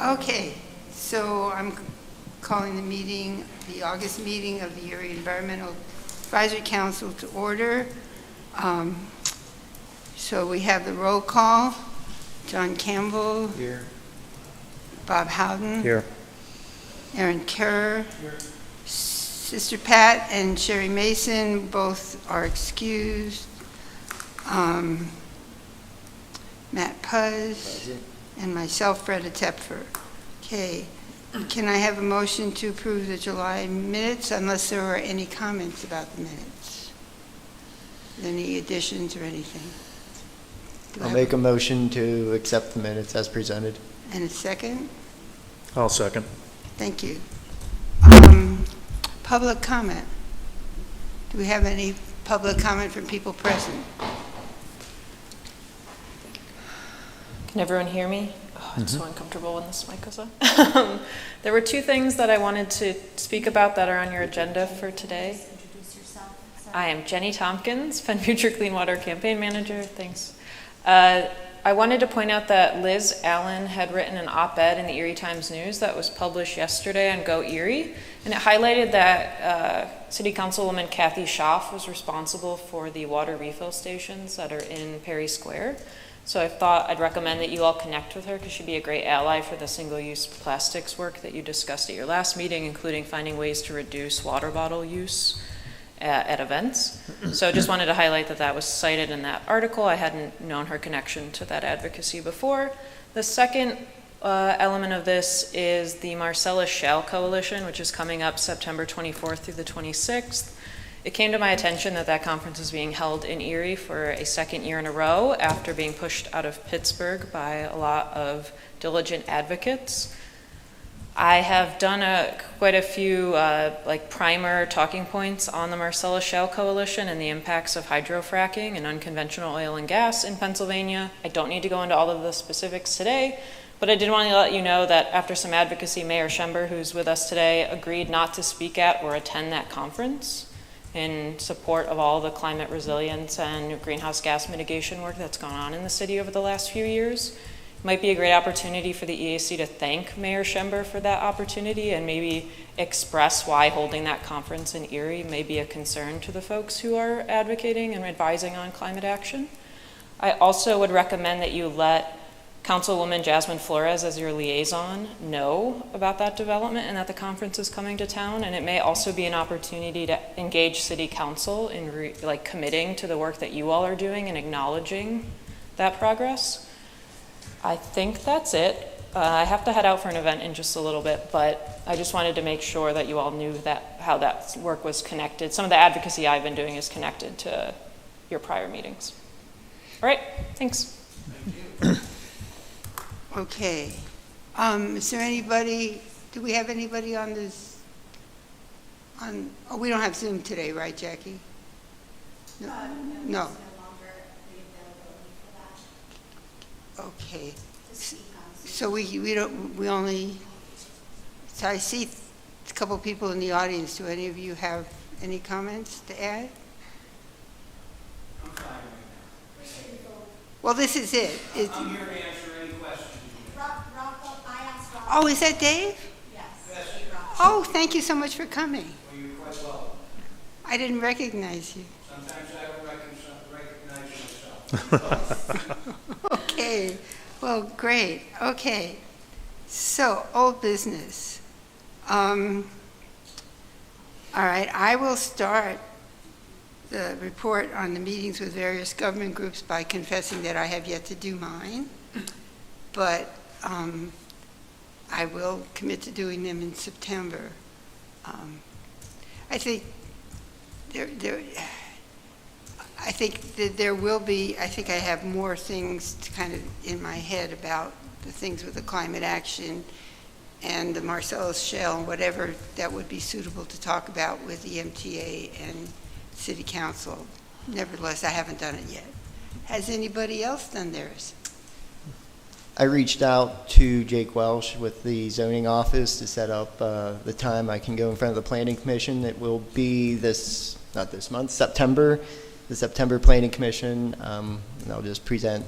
Okay, so I'm calling the meeting, the August meeting of the Erie Environmental Advisory Council to order. So we have the roll call. John Campbell. Here. Bob Howden. Here. Aaron Kerr. Here. Sister Pat and Sherry Mason both are excused. Matt Puz and myself, Freda Tepfer. Okay, can I have a motion to approve the July minutes unless there are any comments about the minutes? Any additions or anything? I'll make a motion to accept the minutes as presented. And a second? I'll second. Thank you. Public comment. Do we have any public comment from people present? Can everyone hear me? Oh, it's so uncomfortable when this mic goes on. There were two things that I wanted to speak about that are on your agenda for today. I am Jenny Tompkins, Penn Future Clean Water Campaign Manager. Thanks. I wanted to point out that Liz Allen had written an op-ed in the Erie Times News that was published yesterday on Go Erie, and it highlighted that City Councilwoman Kathy Schaaf was responsible for the water refill stations that are in Perry Square. So I thought I'd recommend that you all connect with her because she'd be a great ally for the single-use plastics work that you discussed at your last meeting, including finding ways to reduce water bottle use at events. So I just wanted to highlight that that was cited in that article. I hadn't known her connection to that advocacy before. The second element of this is the Marcellus Shale Coalition, which is coming up September 24th through the 26th. It came to my attention that that conference is being held in Erie for a second year in a row after being pushed out of Pittsburgh by a lot of diligent advocates. I have done quite a few primer talking points on the Marcellus Shale Coalition and the impacts of hydrofracking and unconventional oil and gas in Pennsylvania. I don't need to go into all of the specifics today, but I did want to let you know that after some advocacy, Mayor Schember, who's with us today, agreed not to speak at or attend that conference in support of all the climate resilience and greenhouse gas mitigation work that's gone on in the city over the last few years. Might be a great opportunity for the EAC to thank Mayor Schember for that opportunity and maybe express why holding that conference in Erie may be a concern to the folks who are advocating and advising on climate action. I also would recommend that you let Councilwoman Jasmine Flores as your liaison know about that development and that the conference is coming to town, and it may also be an opportunity to engage City Council in committing to the work that you all are doing and acknowledging that progress. I think that's it. I have to head out for an event in just a little bit, but I just wanted to make sure that you all knew that how that work was connected. Some of the advocacy I've been doing is connected to your prior meetings. All right, thanks. Okay. Is there anybody, do we have anybody on this? We don't have Zoom today, right, Jackie? No. Okay. So so I see a couple people in the audience. Do any of you have any comments to add? I'm fine right now. Well, this is it. I'm here to answer any questions. Oh, is that Dave? Yes. Oh, thank you so much for coming. Well, you're quite welcome. I didn't recognize you. Sometimes I don't recognize myself. Okay. Well, great. Okay. So, old business. All right. I will start the report on the meetings with various government groups by confessing that I have yet to do mine, but I will commit to doing them in September. I think that there will be, I think I have more things to kind of in my head about the things with the climate action and the Marcellus Shale and whatever that would be suitable to talk about with the MTA and City Council. Nevertheless, I haven't done it yet. Has anybody else done theirs? I reached out to Jake Welsh with the zoning office to set up the time I can go in front of the Planning Commission. It will be not this month, September, the September Planning Commission, and I'll just present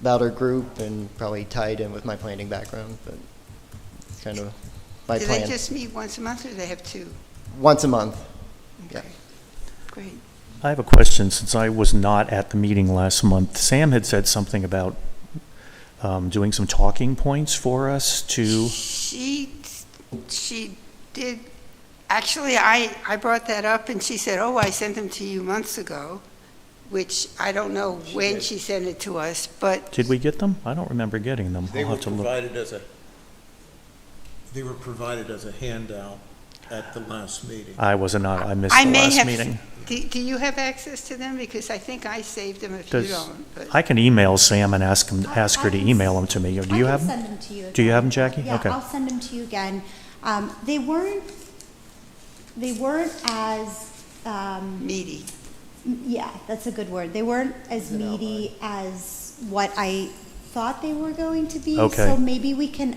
about our group and probably tie it in with my planning background, but it's kind of my Do plan. they just meet once a month, or do they have two? Once a month. Yeah. Okay, great. I have a question, since I was not at the meeting last month. Sam had said something about doing some talking points for us to, She did, actually, I brought that up, and she said, oh, I sent them to you months ago, which I don't know when she sent it to us, but did we get them? I don't remember getting them. They I'll were have to look. provided as a handout at the last meeting. I wasn't, I missed I the may last have, meeting. do you have access to them? Because I think I saved them if you Does- don't, but. I can email Sam and ask her to email them to me. Or do you have I them? can send them to you. Do you again. have them, Jackie? Yeah, Okay. I'll send them to you again. They weren't as, Meaty. yeah, that's a good word. They weren't as meaty as what I thought they were going to be. Okay. So maybe we can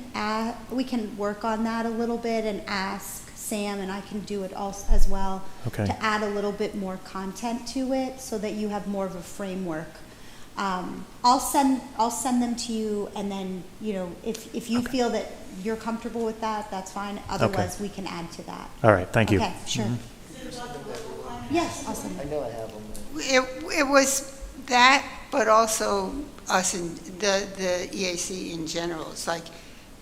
work on that a little bit and ask Sam, and I can do it also as well. Okay. To add a little bit more content to it so that you have more of a framework. I'll send them to you, and then, if you feel that you're comfortable with that, that's fine. Otherwise, we can add to that. All right, thank you. Okay, sure. Yes, I'll send I them. know I have them. It was that, but also us and the EAC in general. It's like,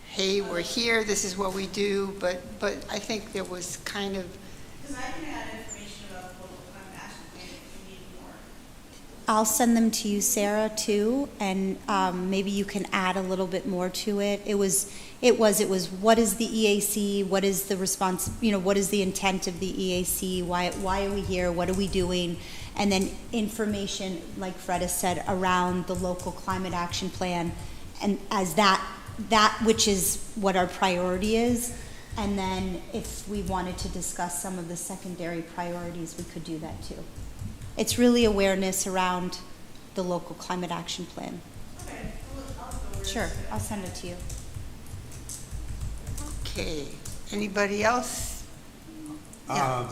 hey, we're here, this is what we do, but I think there was kind of, Because I can add information about the local climate action plan if you need more. I'll send them to you, Sarah, too, and maybe you can add a little bit more to it. It was what is the EAC? What is the response? What is the intent of the EAC? Why are we here? What are we doing? And then information, like Fred has said, around the local climate action plan, and as that which is what our priority is. And then if we wanted to discuss some of the secondary priorities, we could do that too. It's really awareness around the local climate action plan. Okay, I'll go over Sure, I'll send it to you. okay, anybody else? Yeah.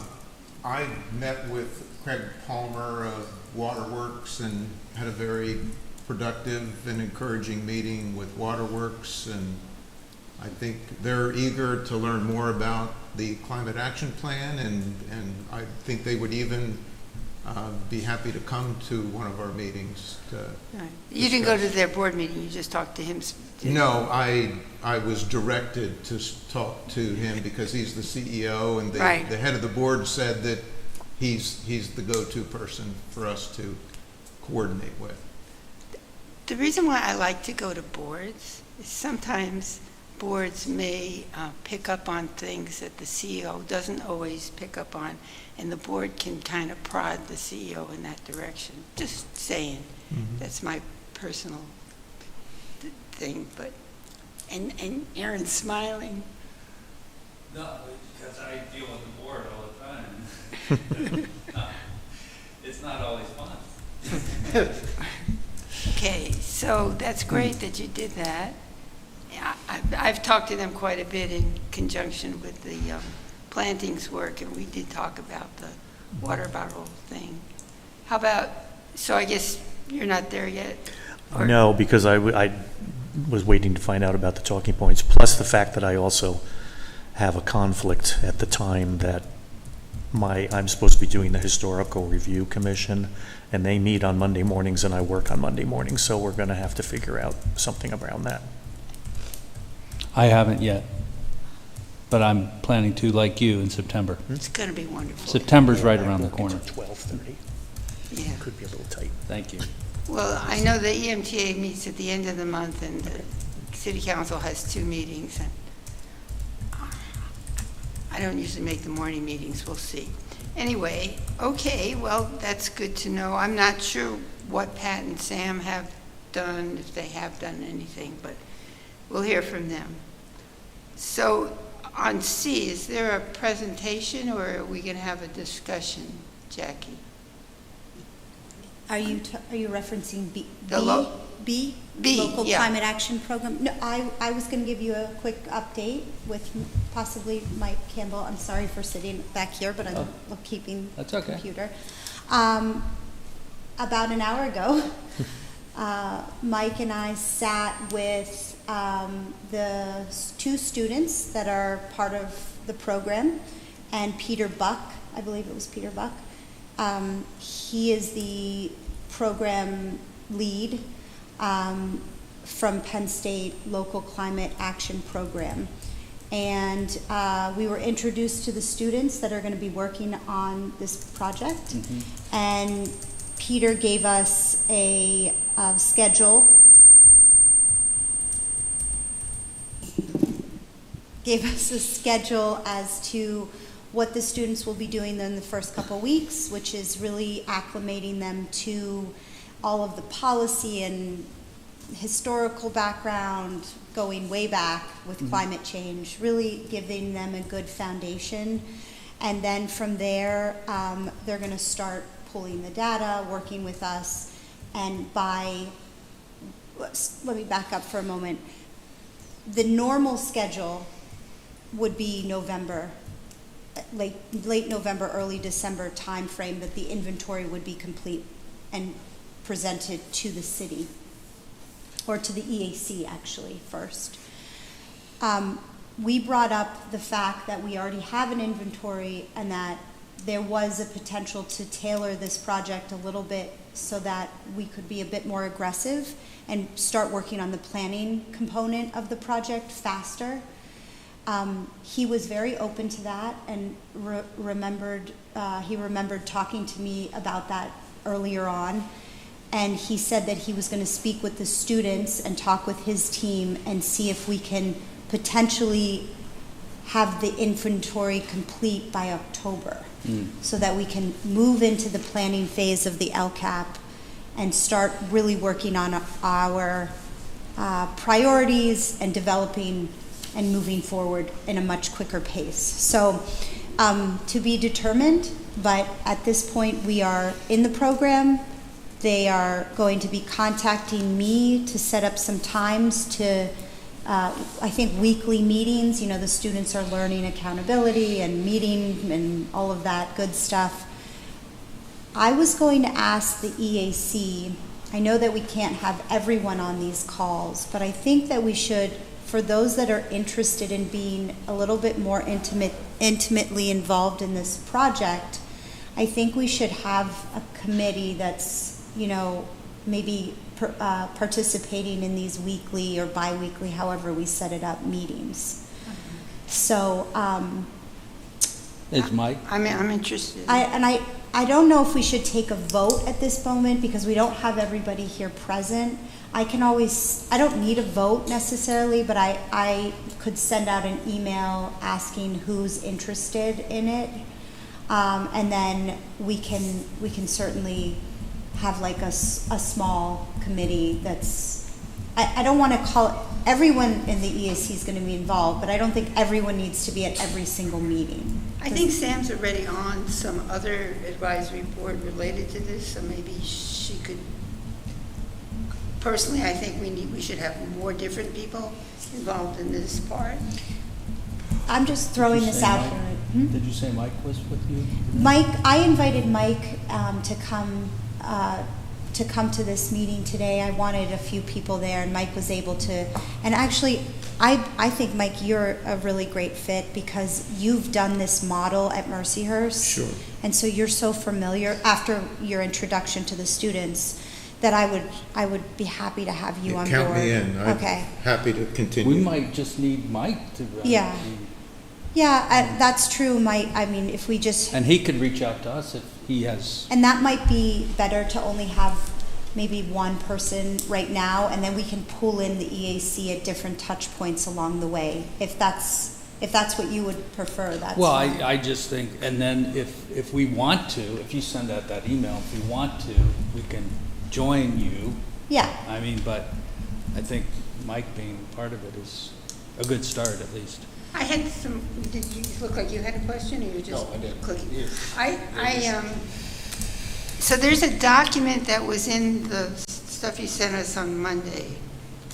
I met with Craig Palmer of Waterworks and had a very productive and encouraging meeting with Waterworks, and I think they're eager to learn more about the climate action plan, and I think they would even be happy to come to one of our meetings. Right. You didn't go to their board meeting, you just talked to him? No, I was directed to talk to him because he's the CEO, and Right. the head of the board said that he's the go-to person for us to coordinate with. The reason why I like to go to boards is sometimes boards may pick up on things that the CEO doesn't always pick up on, and the board can kind of prod the CEO in that direction. Just saying. That's my personal thing, but, and Aaron's smiling. No, because I deal with the board all the time. It's not always fun. Okay, so that's great that you did that. Yeah, I've talked to them quite a bit in conjunction with the plantings work, and we did talk about the water bottle thing. How about, so I guess you're not there yet? Or- No, because I was waiting to find out about the talking points, plus the fact that I also have a conflict at the time that I'm supposed to be doing the Historical Review Commission, and they meet on Monday mornings and I work on Monday mornings, so we're gonna have to figure out something around that. I haven't yet, but I'm planning to, like you, in September. It's going to be wonderful. September's right around the corner. 12:30. Yeah. Could be a little tight. Thank you. Well, I know the EMTA meets at the end of the month, and the city council has 2 meetings, and I don't usually make the morning meetings, we'll see. Anyway, okay, well, that's good to know. I'm not sure what Pat and Sam have done, if they have done anything, but we'll hear from them. So on C, is there a presentation, or are we going to have a discussion, Jackie? Are you referencing B? The B? B, Local yeah. Climate Action Program? No, I was going to give you a quick update with possibly Mike Campbell. I'm sorry for sitting back here, but I'm keeping That's the okay. computer. About an hour ago, Mike and I sat with the two students that are part of the program, and Peter Buck, I believe it was Peter Buck. He is the program lead from Penn State Local Climate Action Program. And we were introduced to the students that are going to be working on this project. And Peter gave us a schedule. Gave us a schedule as to what the students will be doing in the first couple weeks, which is really acclimating them to all of the policy and historical background, going way back with climate change, really giving them a good foundation. And then from there, they're going to start pulling the data, working with us, and let me back up for a moment. The normal schedule would be November, late November, early December timeframe that the inventory would be complete and presented to the city, or to the EAC actually first. We brought up the fact that we already have an inventory and that there was a potential to tailor this project a little bit so that we could be a bit more aggressive and start working on the planning component of the project faster. He was very open to that and remembered talking to me about that earlier on. And he said that he was going to speak with the students and talk with his team and see if we can potentially have the inventory complete by October, so that we can move into the planning phase of the LCAP and start really working on our priorities and developing and moving forward in a much quicker pace. So to be determined, but at this point we are in the program. They are going to be contacting me to set up some times to, I think, weekly meetings. You know, the students are learning accountability and meeting and all of that good stuff. I was going to ask the EAC, I know that we can't have everyone on these calls, but I think that we should, for those that are interested in being a little bit more intimately involved in this project, I think we should have a committee that's, you know, maybe participating in these weekly or bi-weekly, however we set it up, meetings. So, Is Mike? I'm interested. I don't know if we should take a vote at this moment because we don't have everybody here present. I don't need a vote necessarily, but I could send out an email asking who's interested in it. And then we can certainly have like a small committee that's, I don't want to call it, everyone in the EAC is going to be involved, but I don't think everyone needs to be at every single meeting. I think Sam's already on some other advisory board related to this, so maybe she could. Personally, I think we should have more different people involved in this part. I'm just throwing this out here. Did you say Mike was with you? Mike, I invited Mike to come to this meeting today. I wanted a few people there, and Mike was able to. And actually, I think, Mike, you're a really great fit because you've done this model at Mercyhurst. Sure. And so you're so familiar after your introduction to the students that I would be happy to have you on board. Count me in. I'm Okay. happy to continue. We might just need Mike to. Yeah. Yeah, that's true, Mike. I mean, if we just. And he could reach out to us if he has. And that might be better to only have maybe one person right now, and then we can pull in the EAC at different touch points along the way. If that's what you would prefer, that's Well, fine. I just think, and then if we want to, if you send out that email, if we want to, we can join you. Yeah. I mean, but I think Mike being part of it is a good start at least. I had some. Did you look like you had a question, or you were just clicking? So there's a document that was in the stuff you sent us on Monday,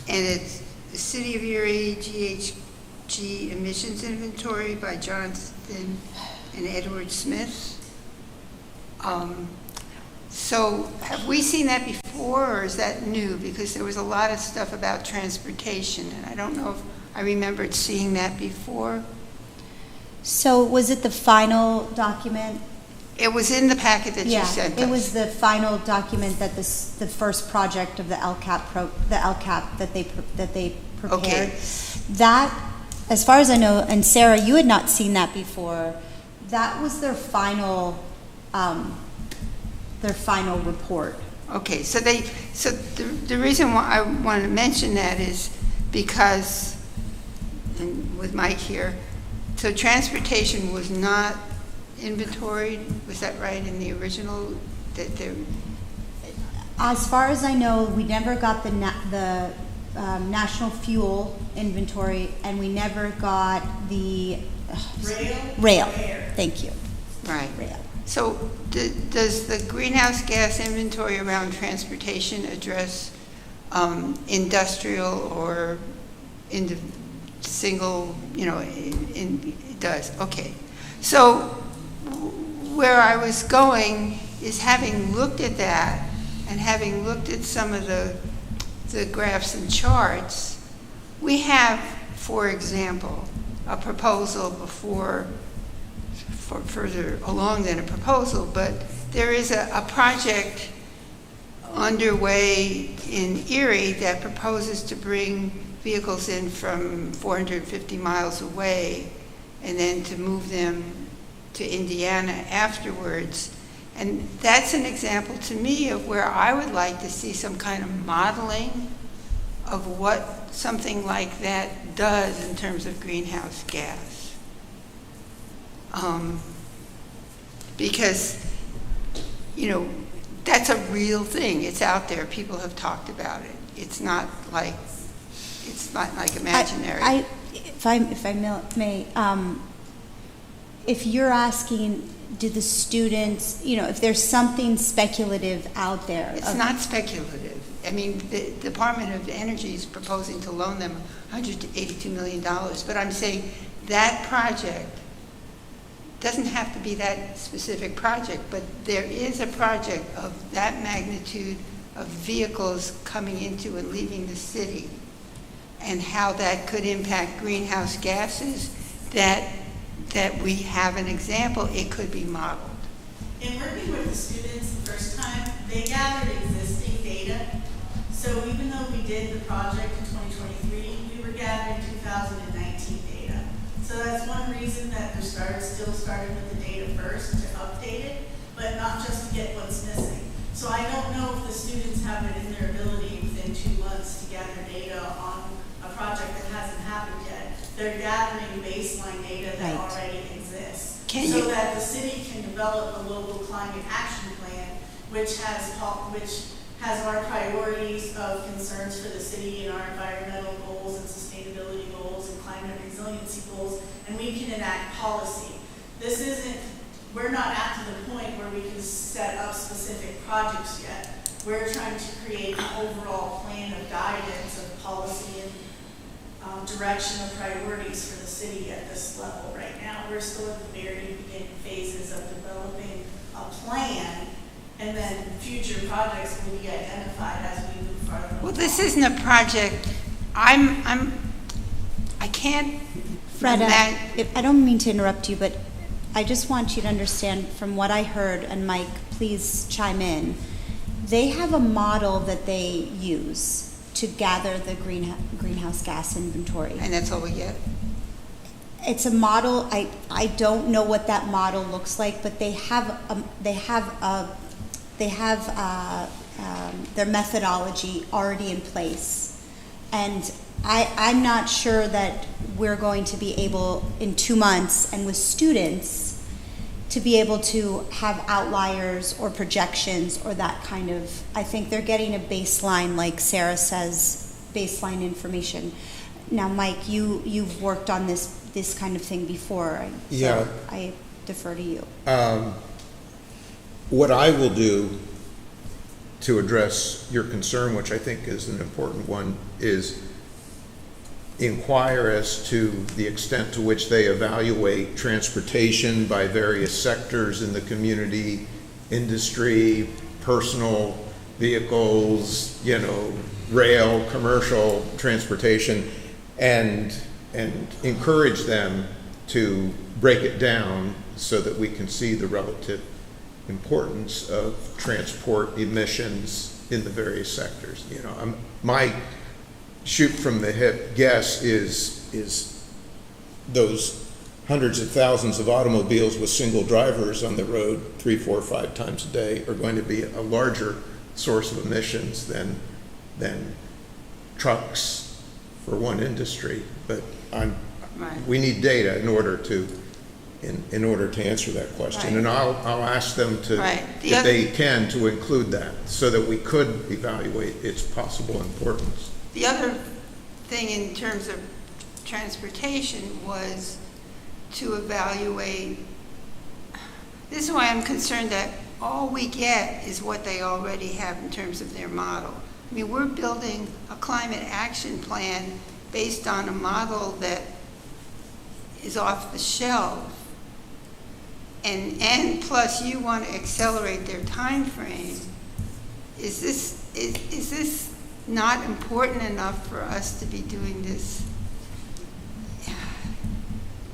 and it's the City of Erie GHG Emissions Inventory by Johnston and Edward Smith. So have we seen that before, or is that new? Because there was a lot of stuff about transportation, and I don't know if I remembered seeing that before. So was it the final document? It was in the packet that you sent us. It was the final document that the first project of the LCAP that they prepared. Okay. That, as far as I know, and Sarah, you had not seen that before. That was their final report. Okay, so the reason why I want to mention that is because, and with Mike here, so transportation was not inventoried, was that right, in the original, that there? As far as I know, we never got the national fuel inventory, and we never got the rail. Thank you. Right. Rail. So does the greenhouse gas inventory around transportation address industrial or single, it does, okay. So where I was going is, having looked at that and having looked at some of the graphs and charts, we have, for example, a proposal further along than a proposal, but there is a project underway in Erie that proposes to bring vehicles in from 450 miles away and then to move them to Indiana afterwards. And that's an example to me of where I would like to see some kind of modeling of what something like that does in terms of greenhouse gas. Because, that's a real thing. It's out there. People have talked about it. It's not like imaginary. If I may, if you're asking, do the students, if there's something speculative out there? It's not speculative. I mean, the Department of Energy is proposing to loan them $182 million, but I'm saying that project doesn't have to be that specific project, but there is a project of that magnitude of vehicles coming into and leaving the city, and how that could impact greenhouse gases, that we have an example. It could be modeled. In working with the students the first time, they gathered existing data. So even though we did the project in 2023, we were gathering 2019 data. So that's one reason that we still started with the data first, to update it, but not just to get what's missing. So I don't know if the students have it in their ability within 2 months to gather data on a project that hasn't happened yet. They're gathering baseline data that already exists. So that the city can develop a local climate action plan, which has our priorities of concerns for the city and our environmental goals and sustainability goals and climate resiliency goals, and we can enact policy. We're not at the point where we can set up specific projects yet. We're trying to create an overall plan of guidance of policy and direction of priorities for the city at this level right now. We're still at the very beginning phases of developing a plan, and then future projects will be identified as we move farther along. Well, this isn't a project. I can't. Freda, I don't mean to interrupt you, but I just want you to understand from what I heard, and Mike, please chime in. They have a model that they use to gather the greenhouse gas inventory. And that's all we get? It's a model. I don't know what that model looks like, but they have their methodology already in place. And I'm not sure that we're going to be able, in 2 months, and with students, to be able to have outliers or projections or that kind of, I think they're getting a baseline, like Sarah says, baseline information. Now, Mike, you've worked on this kind of thing before, so I defer to you. What I will do to address your concern, which I think is an important one, is inquire as to the extent to which they evaluate transportation by various sectors in the community, industry, personal vehicles, rail, commercial transportation, and encourage them to break it down so that we can see the relative importance of transport emissions in the various sectors. My shoot from the hip guess is those hundreds of thousands of automobiles with single drivers on the road 3, 4, 5 times a day are going to be a larger source of emissions than trucks for one industry. But we need data in order to answer that question. Right. And I'll ask them to, Right. if they can, to include that so that we could evaluate its possible importance. The other thing in terms of transportation was to evaluate, this is why I'm concerned that all we get is what they already have in terms of their model. I mean, we're building a climate action plan based on a model that is off the shelf. And plus you want to accelerate their time frame. Is this not important enough for us to be doing this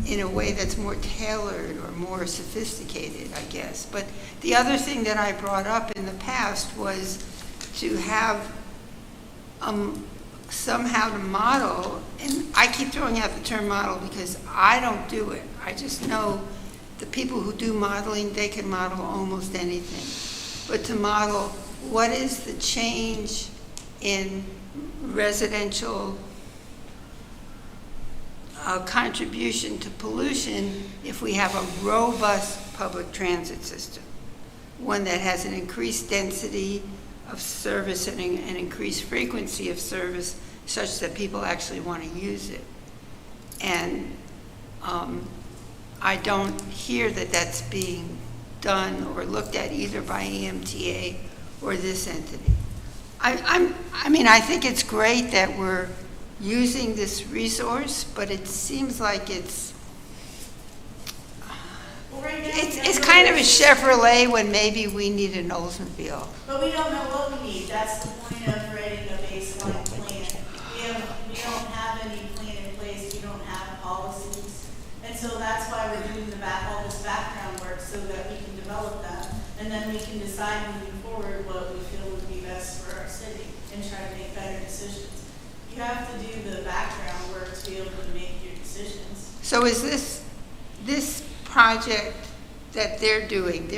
in a way that's more tailored or more sophisticated, I guess? But the other thing that I brought up in the past was to have somehow to model, and I keep throwing out the term model because I don't do it. I just know the people who do modeling, they can model almost anything. But to model what is the change in residential contribution to pollution if we have a robust public transit system, one that has an increased density of service and an increased frequency of service such that people actually want to use it. And I don't hear that that's being done or looked at either by EMTA or this entity. I mean, I think it's great that we're using this resource, but it seems like it's kind of a Chevrolet when maybe we need an Oldsmobile. But we don't know what we need. That's the point of writing a baseline plan. We don't have any plan in place. We don't have policies. And so that's why we're doing all this background work so that we can develop that. And then we can decide moving forward what we feel would be best for our city and try to make better decisions. You have to do the background work to be able to make your decisions. So is this project that they're doing,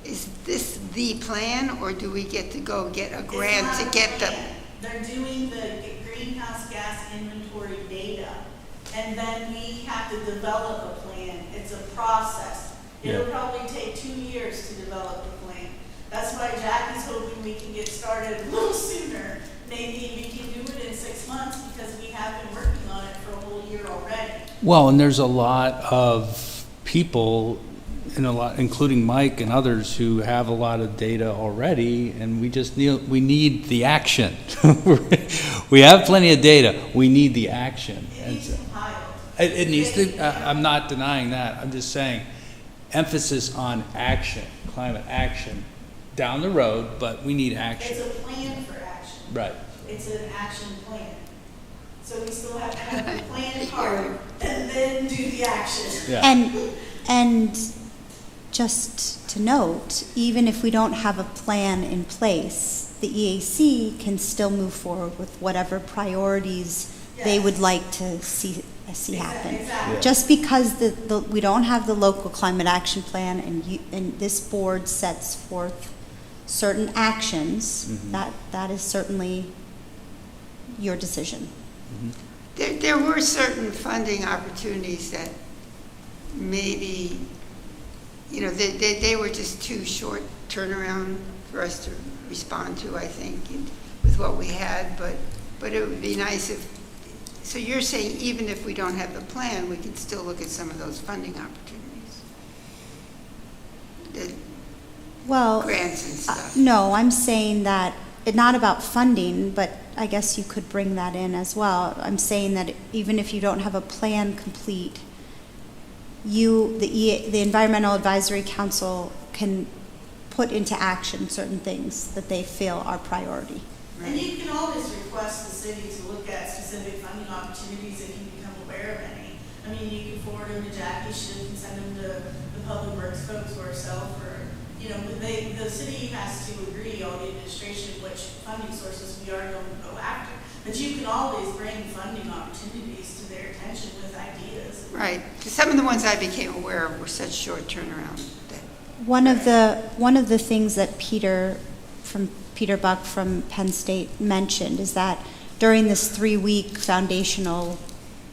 is this the plan, or do we get to go get a grant to get them? They're doing the greenhouse gas inventory data, and then we have to develop a plan. It's a process. It'll probably take 2 years to develop a plan. That's why Jackie's hoping we can get started a little sooner. Maybe we can do it in 6 months because we have been working on it for a whole year already. Well, and there's a lot of people, including Mike and others, who have a lot of data already, and we need the action. We have plenty of data. We need the action. It needs compiled. It needs to. I'm not denying that. I'm just saying, emphasis on action, climate action, down the road. But we need action. It's a plan for action. Right. It's an action plan. So we still have to have the plan part and then do the action. Yeah. And just to note, even if we don't have a plan in place, the EAC can still move forward with whatever priorities they would like to see happen. Exactly. Just because we don't have the local climate action plan and this board sets forth certain actions, that is certainly your decision. There were certain funding opportunities that maybe, they were just too short turnaround for us to respond to, I think, with what we had, but it would be nice if, so you're saying even if we don't have the plan, we can still look at some of those funding opportunities? The Well, grants and stuff? no, I'm saying that, not about funding, but I guess you could bring that in as well. I'm saying that even if you don't have a plan complete, the Environmental Advisory Council can put into action certain things that they feel are priority. And you can always request the city to look at specific funding opportunities if you become aware of any. I mean, you can forward them to Jackie, she can send them to the public works folks or herself, or, you know, but the city has to agree, all the administration, which funding sources we are going to go after. But you can always bring funding opportunities to their attention with ideas. Right. 'Cause some of the ones I became aware of were such short turnaround that, One of the things that Peter Buck from Penn State mentioned is that during this 3-week foundational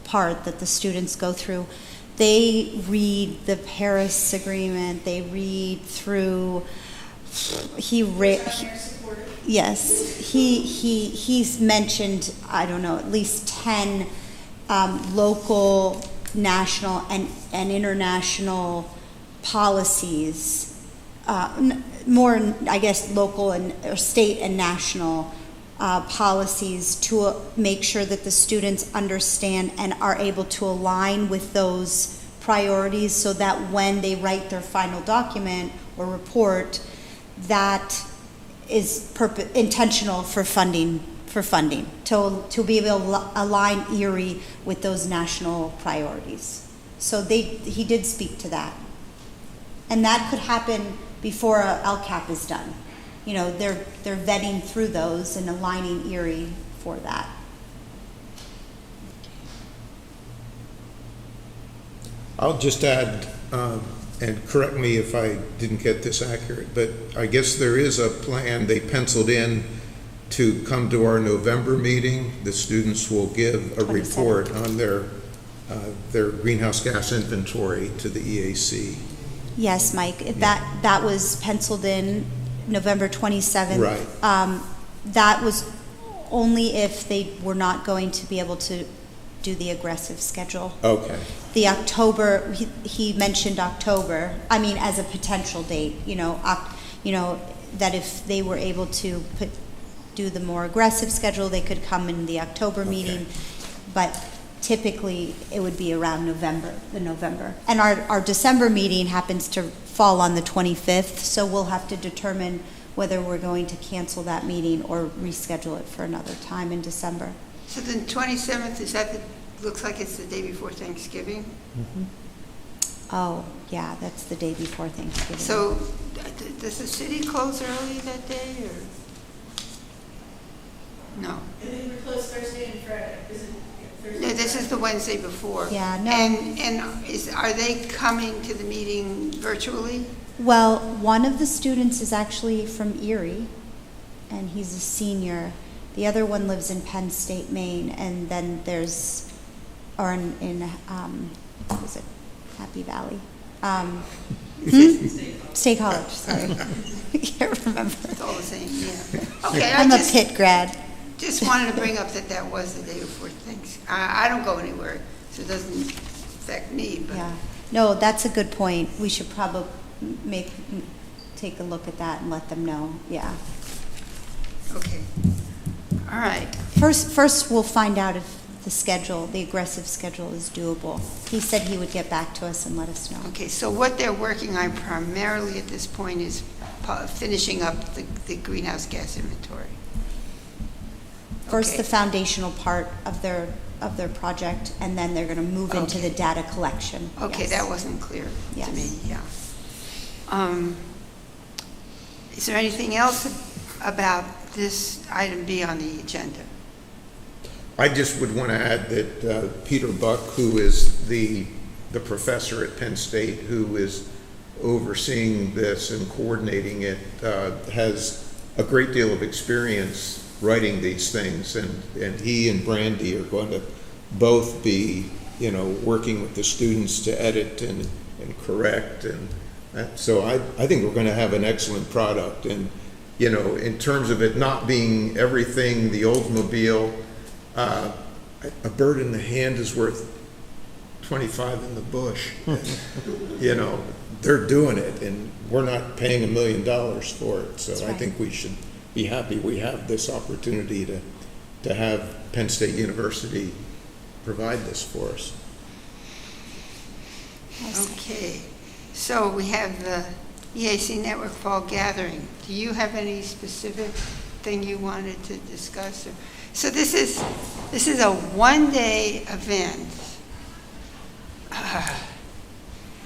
part that the students go through, they read the Paris Agreement, they read through, he's mentioned, I don't know, at least 10 local, national, and international policies, more, I guess, local and or state and national policies to make sure that the students understand and are able to align with those priorities, so that when they write their final document or report, that is intentional for funding, to be able to align Erie with those national priorities. So he did speak to that. And that could happen before a LCAP is done. You know, they're vetting through those and aligning Erie for that. I'll just add, and correct me if I didn't get this accurate, but I guess there is a plan they penciled in to come to our November meeting. The students will give a report on their greenhouse gas inventory to the EAC. Yes, Mike, that was penciled in November 27th. Right. That was only if they were not going to be able to do the aggressive schedule. Okay. The October, he mentioned October, I mean, as a potential date, that if they were able to do the more aggressive schedule, they could come in the October meeting, but typically it would be around November. And our December meeting happens to fall on the 25th, so we'll have to determine whether we're going to cancel that meeting or reschedule it for another time in December. so the 27th, looks like it's the day before Thanksgiving? Mm-hmm. Oh, yeah, that's the day before Thanksgiving. So does the city close early that day, or? No. I think we're closed Thursday and Friday. Is it Thursday? No, this is the Wednesday before. Yeah, no. And are they coming to the meeting virtually? Well, one of the students is actually from Erie, and he's a senior. The other one lives in Penn State, Maine, and then there's, or in what is it, Happy Valley? State College, sorry. I can't remember. It's all the same, yeah. Okay, I'm a Pitt grad. Just wanted to bring up that was the day before Thanksgiving. I don't go anywhere, so it doesn't affect me, but. Yeah. No, that's a good point. We should probably take a look at that and let them know, yeah. Okay. All right. First, we'll find out if the aggressive schedule is doable. He said he would get back to us and let us know. Okay, so what they're working on primarily at this point is finishing up the greenhouse gas inventory. First, Okay. the foundational part of their project, and then they're going to move into Okay. the data collection. Okay, Yes. that wasn't clear to Yes. me, yeah. Is there anything else about this item B on the agenda? I just would want to add that Peter Buck, who is the professor at Penn State, who is overseeing this and coordinating it, has a great deal of experience writing these things, and he and Brandy are going to both be, working with the students to edit and correct, and so I think we're going to have an excellent product. And in terms of it not being everything the Oldsmobile, a bird in the hand is worth 25 in the bush. They're doing it, and we're not paying $1 million for it. So That's I right. think we should be happy we have this opportunity to have Penn State University provide this for us. Okay, so we have the EAC Network Fall Gathering. Do you have any specific thing you wanted to discuss? So this is a one-day event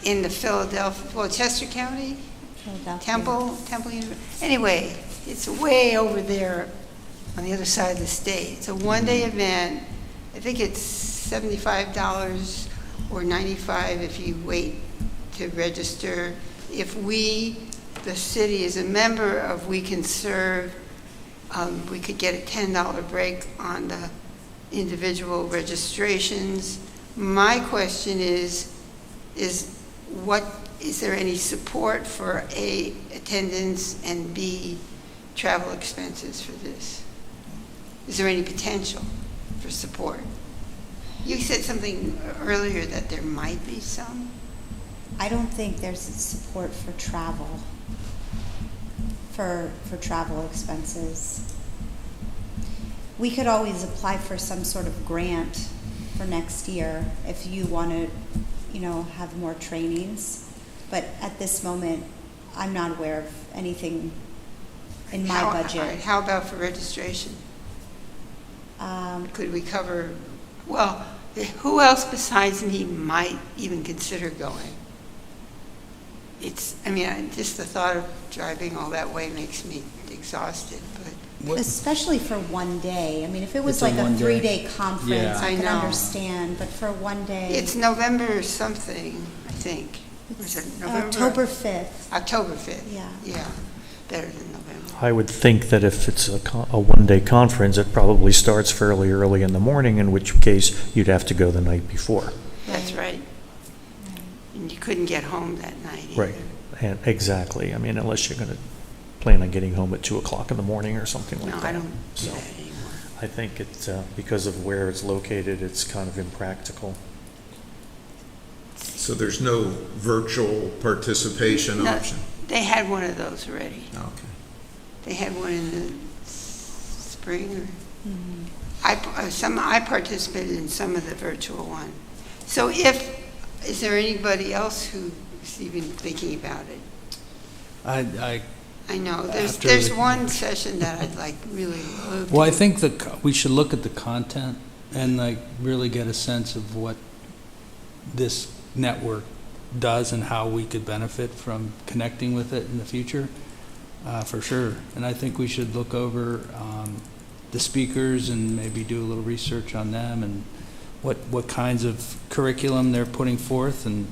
in the Chester County? Philadelphia. Temple, anyway, it's way over there on the other side of the state. It's a one-day event. I think it's $75 or $95 if you wait to register. If we, the city, is a member of We Can Serve, we could get a $10 break on the individual registrations. My question is there any support for A, attendance, and B, travel expenses for this? Is there any potential for support? You said something earlier that there might be some. I don't think there's support for travel, for travel expenses. We could always apply for some sort of grant for next year if you want to, have more trainings. But at this moment, I'm not aware of anything in my budget. How about for registration? Could we cover, who else besides me might even consider going? Just the thought of driving all that way makes me exhausted, but. Especially for one day. If it was It's a like a one-day. 3-day conference, Yeah. I I can know. understand, but for one day. It's November something, I think. Or is it November? October 5th. October 5th. Yeah. Yeah, better than November. I would think that if it's a one-day conference, it probably starts fairly early in the morning, in which case you'd have to go the night before. That's right. And you couldn't get home that night either. Right, and exactly. Unless you're going to plan on getting home at 2 o'clock in the morning or something like No, that. I don't do So that anymore. I think it's, because of where it's located, it's kind of impractical. So there's no virtual participation No, option? They had one of those already. Okay. They had one in the spring. Mm-hmm. I participated in some of the virtual one. So is there anybody else who's even thinking about it? I know, After there's the- one session that I'd really love to. Well, I think we should look at the content and really get a sense of what this network does and how we could benefit from connecting with it in the future, for sure. And I think we should look over the speakers and maybe do a little research on them and what kinds of curriculum they're putting forth and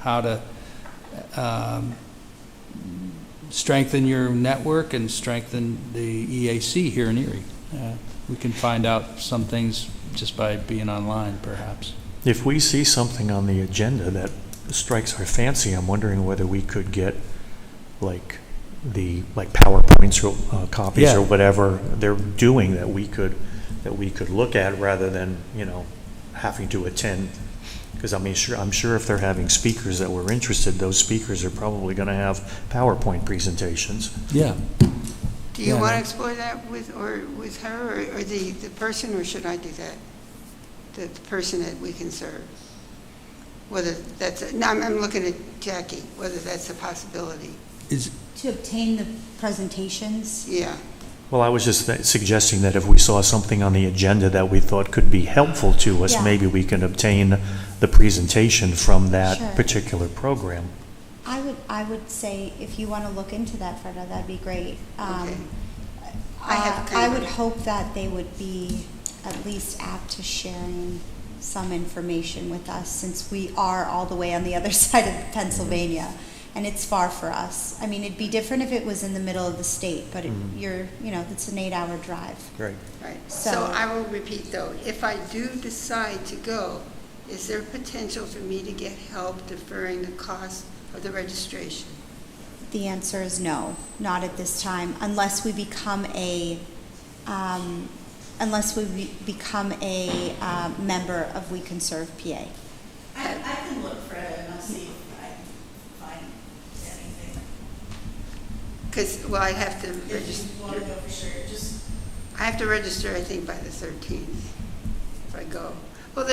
how to strengthen your network and strengthen the EAC here in Erie. We can find out some things just by being online, perhaps. If we see something on the agenda that strikes our fancy, I'm wondering whether we could get PowerPoints or copies Yeah. or whatever they're doing that we could look at rather than, having to attend. Because I'm sure if they're having speakers that we're interested, those speakers are probably going to have PowerPoint presentations. Yeah. Do you Yeah, want to no. explore that with her or the person, or should I do that? The person that We Can Serve? Whether that's, no, I'm looking at Jackie, whether that's a possibility. To obtain the presentations. Yeah. Well, I was just suggesting that if we saw something on the agenda that we thought could be helpful to us, Yeah. maybe we can obtain the presentation from that Sure. particular program. I would say if you want to look into that, Freda, that'd be great. Okay. I have kind I of- would hope that they would be at least apt to sharing some information with us, since we are all the way on the other side of Pennsylvania, and it's far for us. It'd be different if it was in the middle of the state, but it's an 8-hour drive. Right. Right. So- So I will repeat, though, if I do decide to go, is there potential for me to get help deferring the cost of the registration? The answer is no, not at this time, unless we become a member of We Can Serve PA. I can look for it and I'll see if I can find anything. Because, I have to If register. you want to go for sure, just, I have to register, I think, by the 13th, if I go. Well,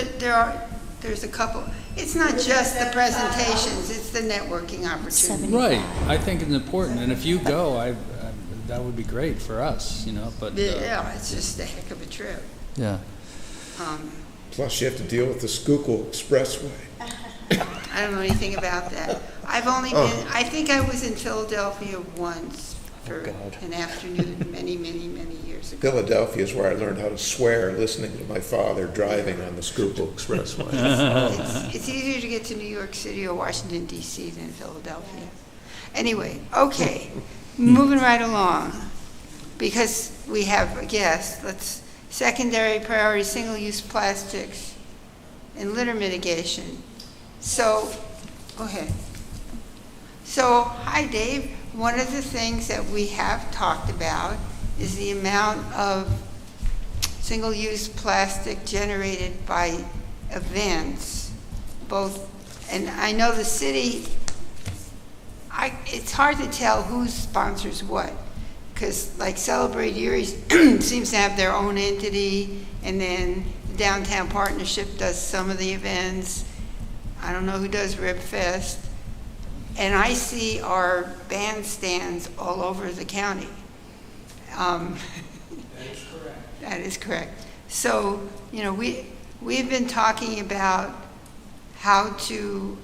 there's a couple. It's not just the presentations, it's the networking opportunity. Right, I think it's important, and if you go, that would be great for us, but. Yeah, it's just a heck of a trip. Yeah. Plus you have to deal with the Schuylkill Expressway. I don't know anything about that. I've only been, I think I was in Philadelphia once for an afternoon many, many, many years ago. Philadelphia is where I learned how to swear, listening to my father driving on the Schuylkill Expressway. It's easier to get to New York City or Washington DC than Philadelphia. Anyway, okay, moving right along, because we have a guest. Secondary priority, single-use plastics and litter mitigation. So, go ahead. So, hi Dave. One of the things that we have talked about is the amount of single-use plastic generated by events, and I know the city, it's hard to tell who sponsors what, because like Celebrate Erie seems to have their own entity, and then the Downtown Partnership does some of the events. I don't know who does Rib Fest. And I see our bandstands all over the county. That is correct. That is correct. So, we've been talking about how to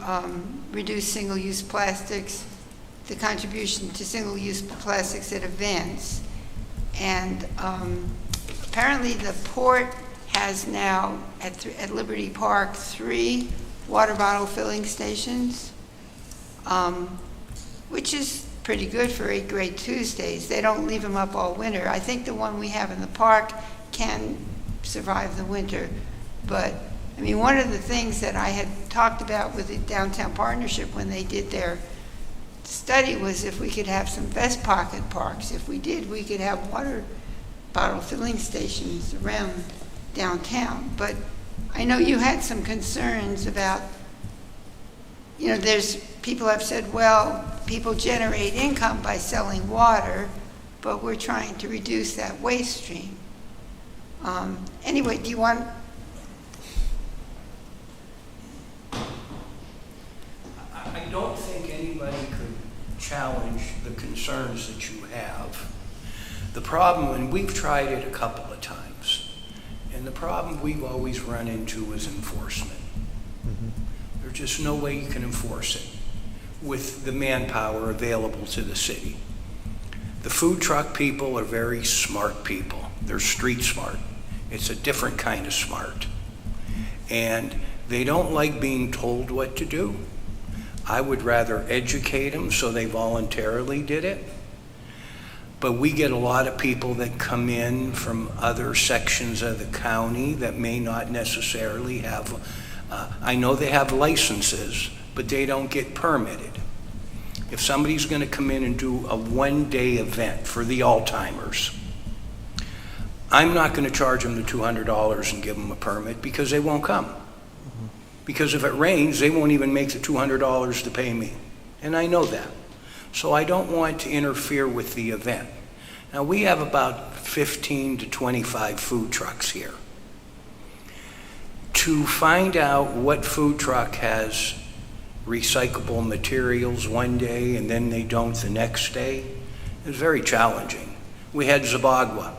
reduce single-use plastics, the contribution to single-use plastics at events. And apparently the port has now, at Liberty Park, 3 water bottle filling stations, which is pretty good for 8 Great Tuesdays. They don't leave them up all winter. I think the one we have in the park can survive the winter. But, one of the things that I had talked about with the Downtown Partnership when they did their study was if we could have some vest pocket parks. If we did, we could have water bottle filling stations around downtown. But I know you had some concerns about, people have said, well, people generate income by selling water, but we're trying to reduce that waste stream. Anyway, do you want? I don't think anybody could challenge the concerns that you have. The problem, and we've tried it a couple of times, and the problem we've always run into is enforcement. There's just no way you can enforce it with the manpower available to the city. The food truck people are very smart people. They're street smart. It's a different kind of smart. And they don't like being told what to do. I would rather educate them so they voluntarily did it. But we get a lot of people that come in from other sections of the county that may not necessarily have, I know they have licenses, but they don't get permitted. If somebody's going to come in and do a one-day event for the Alzheimer's, I'm not going to charge them the $200 and give them a permit because they won't come. Because if it rains, they won't even make the $200 to pay me. And I know that. So I don't want to interfere with the event. Now, we have about 15 to 25 food trucks here. To find out what food truck has recyclable materials one day and then they don't the next day is very challenging. We had Zabagua.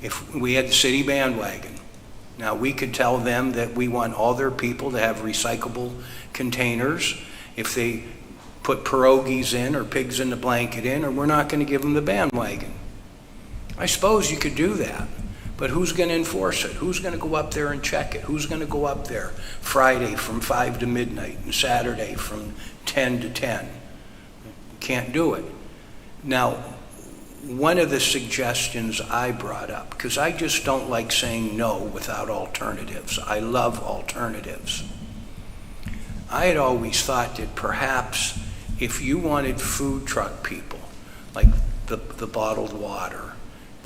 If we had the city bandwagon. Now, we could tell them that we want all their people to have recyclable containers if they put pierogies in or pigs in the blanket in, or we're not going to give them the bandwagon. I suppose you could do that, but who's going to enforce it? Who's going to go up there and check it? Who's going to go up there Friday from 5 to midnight and Saturday from 10 to 10? You can't do it. Now, one of the suggestions I brought up, because I just don't like saying no without alternatives. I love alternatives. I had always thought that perhaps if you wanted food truck people, like the bottled water,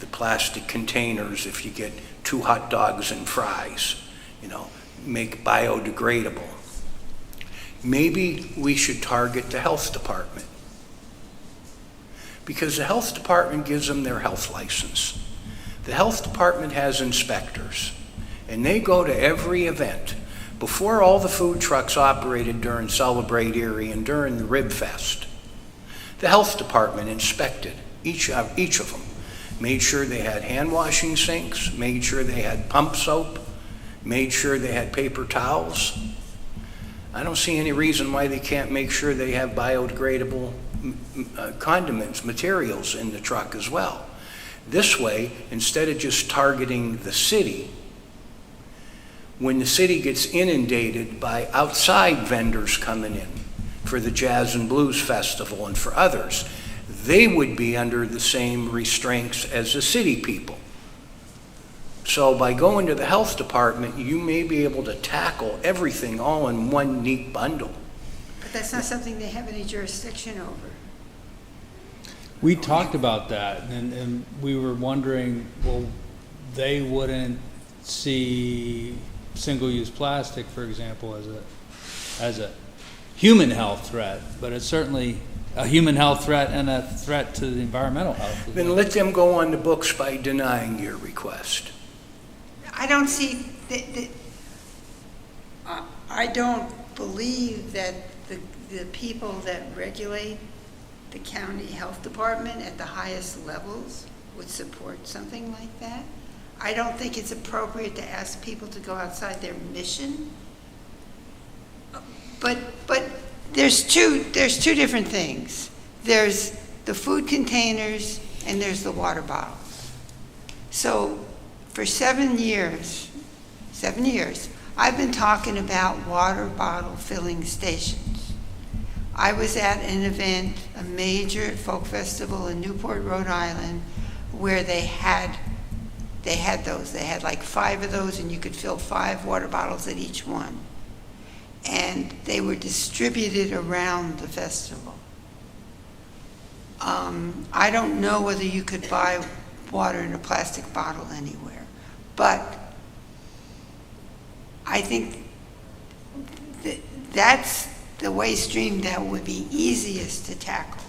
the plastic containers, if you get 2 hot dogs and fries, make biodegradable. Maybe we should target the health department. Because the health department gives them their health license. The health department has inspectors, and they go to every event. before all the food trucks operated during Celebrate Erie and during the Rib Fest, the health department inspected each of them, made sure they had hand washing sinks, made sure they had pump soap, made sure they had paper towels. I don't see any reason why they can't make sure they have biodegradable condiments, materials in the truck as well. This way, instead of just targeting the city, when the city gets inundated by outside vendors coming in for the Jazz and Blues Festival and for others, they would be under the same restraints as the city people. So by going to the health department, you may be able to tackle everything all in one neat bundle. But that's not something they have any jurisdiction over. We talked about that, and we were wondering, well, they wouldn't see single-use plastic, for example, as a human health threat, but it's certainly a human health threat and a threat to the environmental health. Then let them go on the books by denying your request. I don't see, I don't believe that the people that regulate the county health department at the highest levels would support something like that. I don't think it's appropriate to ask people to go outside their mission. But there's two different things. There's the food containers and there's the water bottles. So for 7 years, I've been talking about water bottle filling stations. I was at an event, a major folk festival in Newport, Rhode Island, where they had those. They had like 5 of those, and you could fill 5 water bottles at each one. And they were distributed around the festival. I don't know whether you could buy water in a plastic bottle anywhere, but I think that's the waste stream that would be easiest to tackle.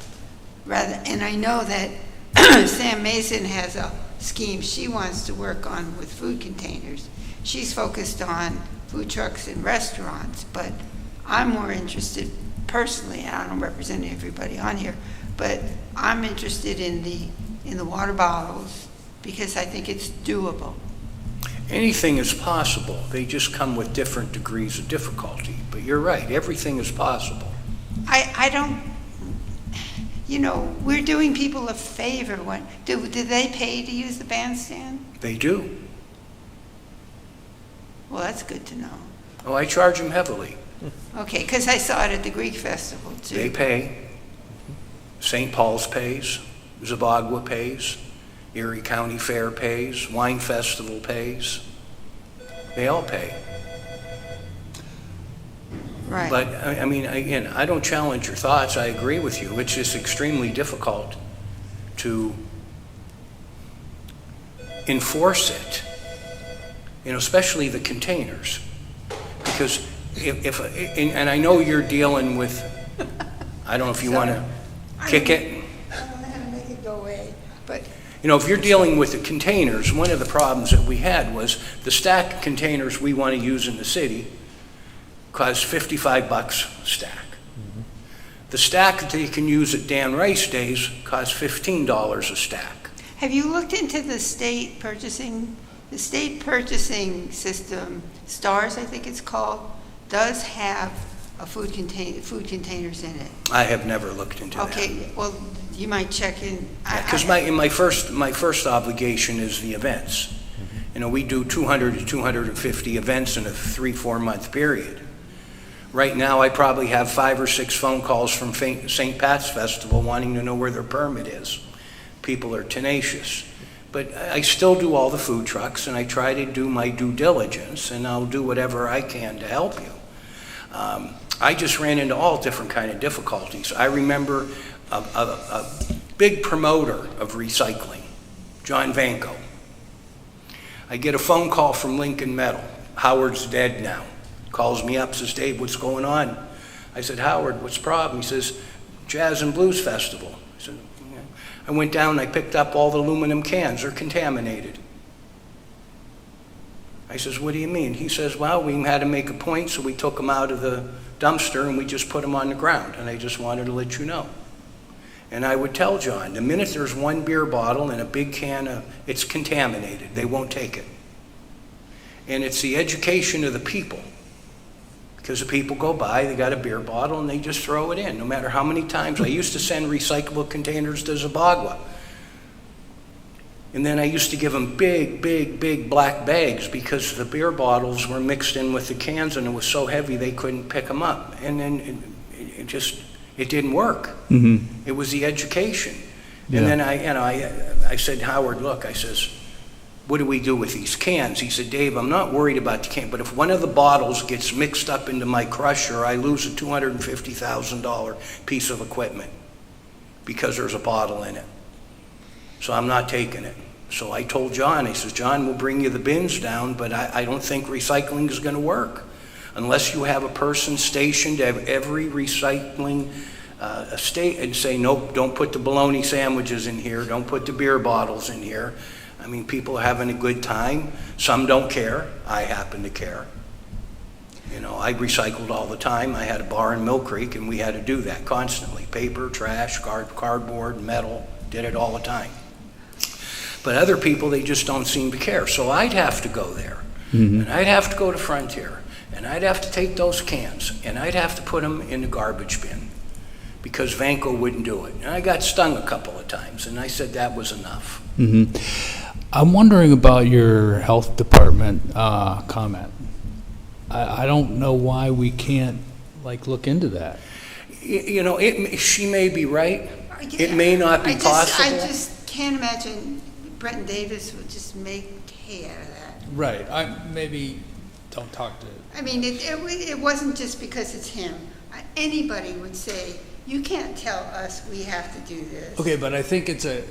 And I know that Sam Mason has a scheme she wants to work on with food containers. She's focused on food trucks and restaurants, but I'm more interested personally, and I don't represent everybody on here, but I'm interested in the water bottles because I think it's doable. Anything is possible. They just come with different degrees of difficulty. But you're right, everything is possible. I don't, we're doing people a favor. Do they pay to use the bandstand? They do. Well, that's good to know. Oh, I charge them heavily. Okay, because I saw it at the Greek Festival, too. They pay. St. Paul's pays. Zabagua pays. Erie County Fair pays. Wine Festival pays. They all pay. Right. But, I mean, again, I don't challenge your thoughts. I agree with you. It's just extremely difficult to enforce it, especially the containers. Because and I know you're dealing with, I don't know if you want to kick it. I don't know how to make it go away, but... If you're dealing with the containers, one of the problems that we had was the stack of containers we want to use in the city costs $55 a stack. Mm-hmm. The stack that you can use at Dan Rice Days costs $15 a stack. Have you looked into the state purchasing? The state purchasing system, STARS I think it's called, does have a food containers in it. I have never looked into that. Okay, well, you might check in. Because my first obligation is the events. Mm-hmm. We do 200 to 250 events in a 3-4 month period. Right now, I probably have 5 or 6 phone calls from St. Pat's Festival wanting to know where their permit is. People are tenacious. But I still do all the food trucks, and I try to do my due diligence, and I'll do whatever I can to help you. I just ran into all different kind of difficulties. I remember a big promoter of recycling, John Vanko. I get a phone call from Lincoln Metal. Howard's dead now. Calls me up, says, Dave, what's going on? I said, Howard, what's the problem? He says, Jazz and Blues Festival. I said, yeah. I went down and I picked up all the aluminum cans. They're contaminated. I says, what do you mean? He says, well, we had to make a point, so we took them out of the dumpster and we just put them on the ground, and I just wanted to let you know. And I would tell John, the minute there's one beer bottle and a big can of, it's contaminated, they won't take it. And it's the education of the people. Because the people go by, they got a beer bottle and they just throw it in, no matter how many times. I used to send recyclable containers to Zabagua. And then I used to give them big, big, big black bags because the beer bottles were mixed in with the cans and it was so heavy they couldn't pick them up. And then it didn't work. Mm-hmm. It was the education. Yeah. And then I said, Howard, look, I says, what do we do with these cans? He said, Dave, I'm not worried about the can, but if one of the bottles gets mixed up into my crusher, I lose a $250,000 piece of equipment because there's a bottle in it. So I'm not taking it. So I told John, I says, John, we'll bring you the bins down, but I don't think recycling is going to work unless you have a person stationed at every recycling state and say, nope, don't put the bologna sandwiches in here, don't put the beer bottles in here. I mean, people are having a good time. Some don't care. I happen to care. You know, I recycled all the time. I had a bar in Mill Creek, and we had to do that constantly. Paper, trash, cardboard, metal, did it all the time. But other people, they just don't seem to care. So I'd have to go there, and I'd have to go to Frontier, and I'd have to take those cans, and I'd have to put them in the garbage bin because Vanco wouldn't do it. And I got stung a couple of times, and I said that was enough. Mm-hmm. I'm wondering about your health department comment. I don't know why we can't look into that. You know, she may be right. It may not be possible. I just can't imagine Brenton Davis would just make hay out of that. Right. I maybe don't talk to. I mean, it wasn't just because it's him. Anybody would say, you can't tell us we have to do this. Okay, but I think it's a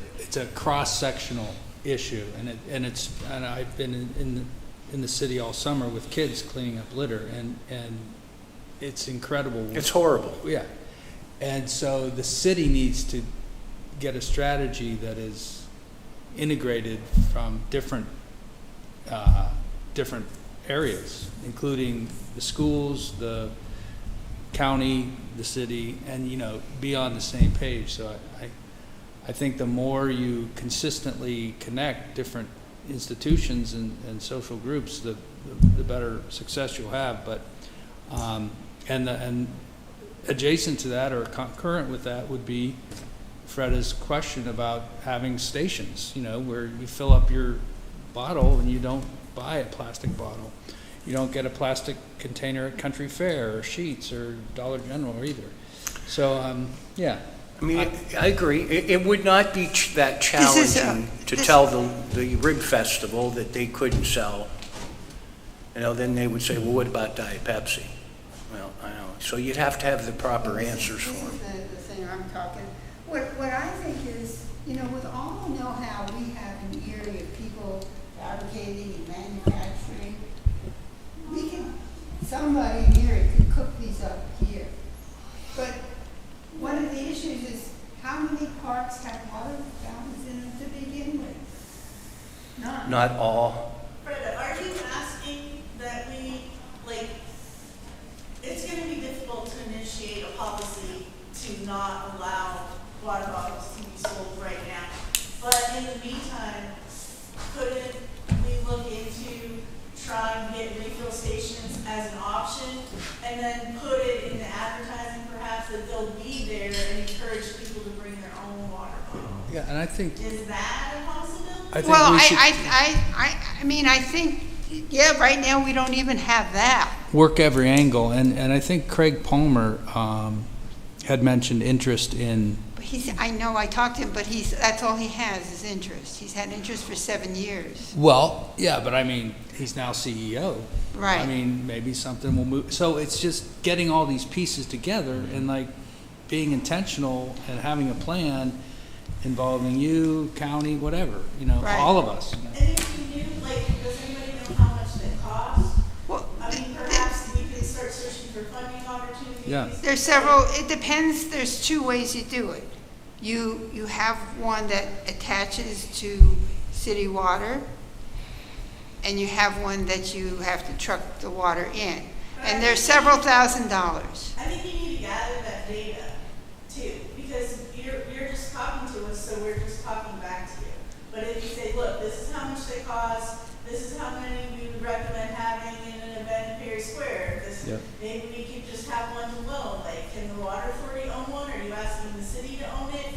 cross-sectional issue, and I've been in the city all summer with kids cleaning up litter, and it's incredible. It's horrible. Yeah, and so the city needs to get a strategy that is integrated from different areas, including the schools, the county, the city, and be on the same page. So I think the more you consistently connect different institutions and social groups, the better success you'll have. But and adjacent to that or concurrent with that would be Freda's question about having stations, where you fill up your bottle and you don't buy a plastic bottle. You don't get a plastic container at Country Fair or Sheetz or Dollar General either. So, yeah. I mean, I agree. It would not be that challenging to tell the Rib Festival that they couldn't sell. Then they would say, well, what about Diet Pepsi? Well, I know. So you'd have to have the proper answers for them. This is the thing I'm talking. What I think is, with all the know-how we have in the area of people fabricating and manufacturing, somebody here could cook these up here. But one of the issues is how many parks have water fountains in them to begin with? None. Not all. Freda, are you asking that we, it's going to be difficult to initiate a policy to not allow water bottles to be sold right now. But in the meantime, couldn't we look into trying to get refill stations as an option and then put it in the advertising perhaps that they'll be there and encourage people to bring their own water bottle? Yeah, and I think. Is that a possibility? I think, yeah, right now we don't even have that. Work every angle, and I think Craig Palmer had mentioned interest in. I know, I talked to him, but that's all he has is interest. He's had interest for 7 years. Well, yeah, but I mean, he's now CEO. Right. I mean, maybe something will move. So it's just getting all these pieces together and being intentional and having a plan involving you, county, whatever, Right. all of us. And if you knew, does anybody know how much they cost? Well, Perhaps we could start searching for funding opportunities. Yeah. there's several, it depends, there's 2 ways you do it. You have one that attaches to city water, and you have one that you have to truck the water in. And they're several $1,000s. I think you need to gather that data too, because you're just talking to us, so we're just talking back to you. But if you say, look, this is how much they cost, this is how many we would recommend having in an event in Perry Square, this, maybe we could just have one to loan, like, can the water authority own one? Are you asking the city to own it?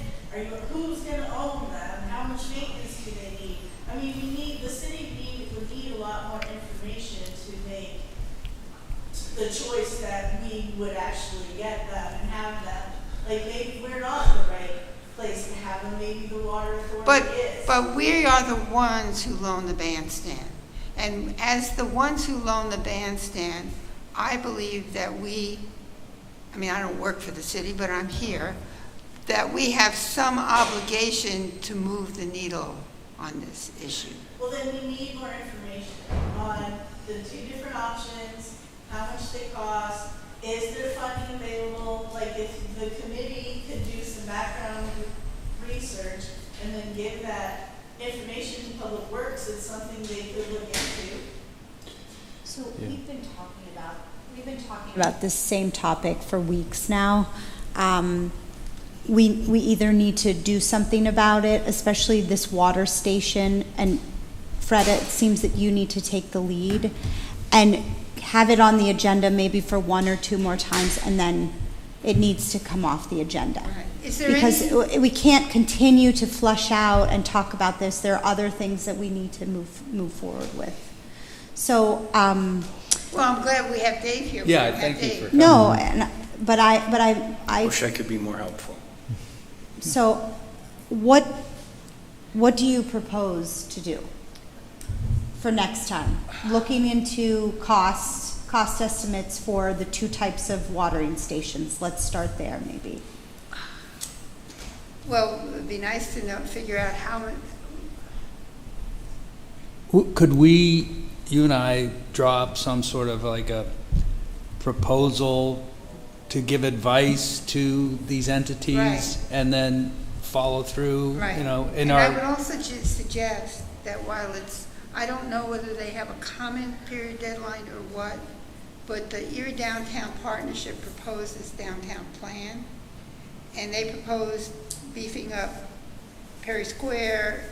Who's gonna own them? How much maintenance do they need? I mean, the city would need a lot more information to make the choice that we would actually get them and have them. Like, maybe we're not the right place to have them, maybe the water authority is. But we are the ones who loan the bandstand. And as the ones who loan the bandstand, I believe that I don't work for the city, but I'm here, that we have some obligation to move the needle on this issue. Well, then we need more information on the two different options, how much they cost, is there funding available? Like, if the committee could do some background research and then give that information to Public Works, it's something they could look into. So we've been talking about this same topic for weeks now. We either need to do something about it, especially this water station, and Fred, it seems that you need to take the lead and have it on the agenda maybe for one or two more times, and then it needs to come off the agenda. Right. Is there Because we can't continue to flush out and talk about this. There are other things that we need to move forward with. So, well, I'm glad we have Dave here. Yeah, thank you for coming. no, but I Wish I could be more helpful. So, what do you propose to do for next time? Looking into cost estimates for the two types of watering stations. Let's start there, maybe. Well, it would be nice to figure out how much. Could we, you and I, draw up some sort of like a proposal to give advice to these entities, Right. and then follow through, Right. in And I would our, also suggest that while I don't know whether they have a comment period deadline or what, but the Erie Downtown Partnership proposed this downtown plan, and they proposed beefing up Perry Square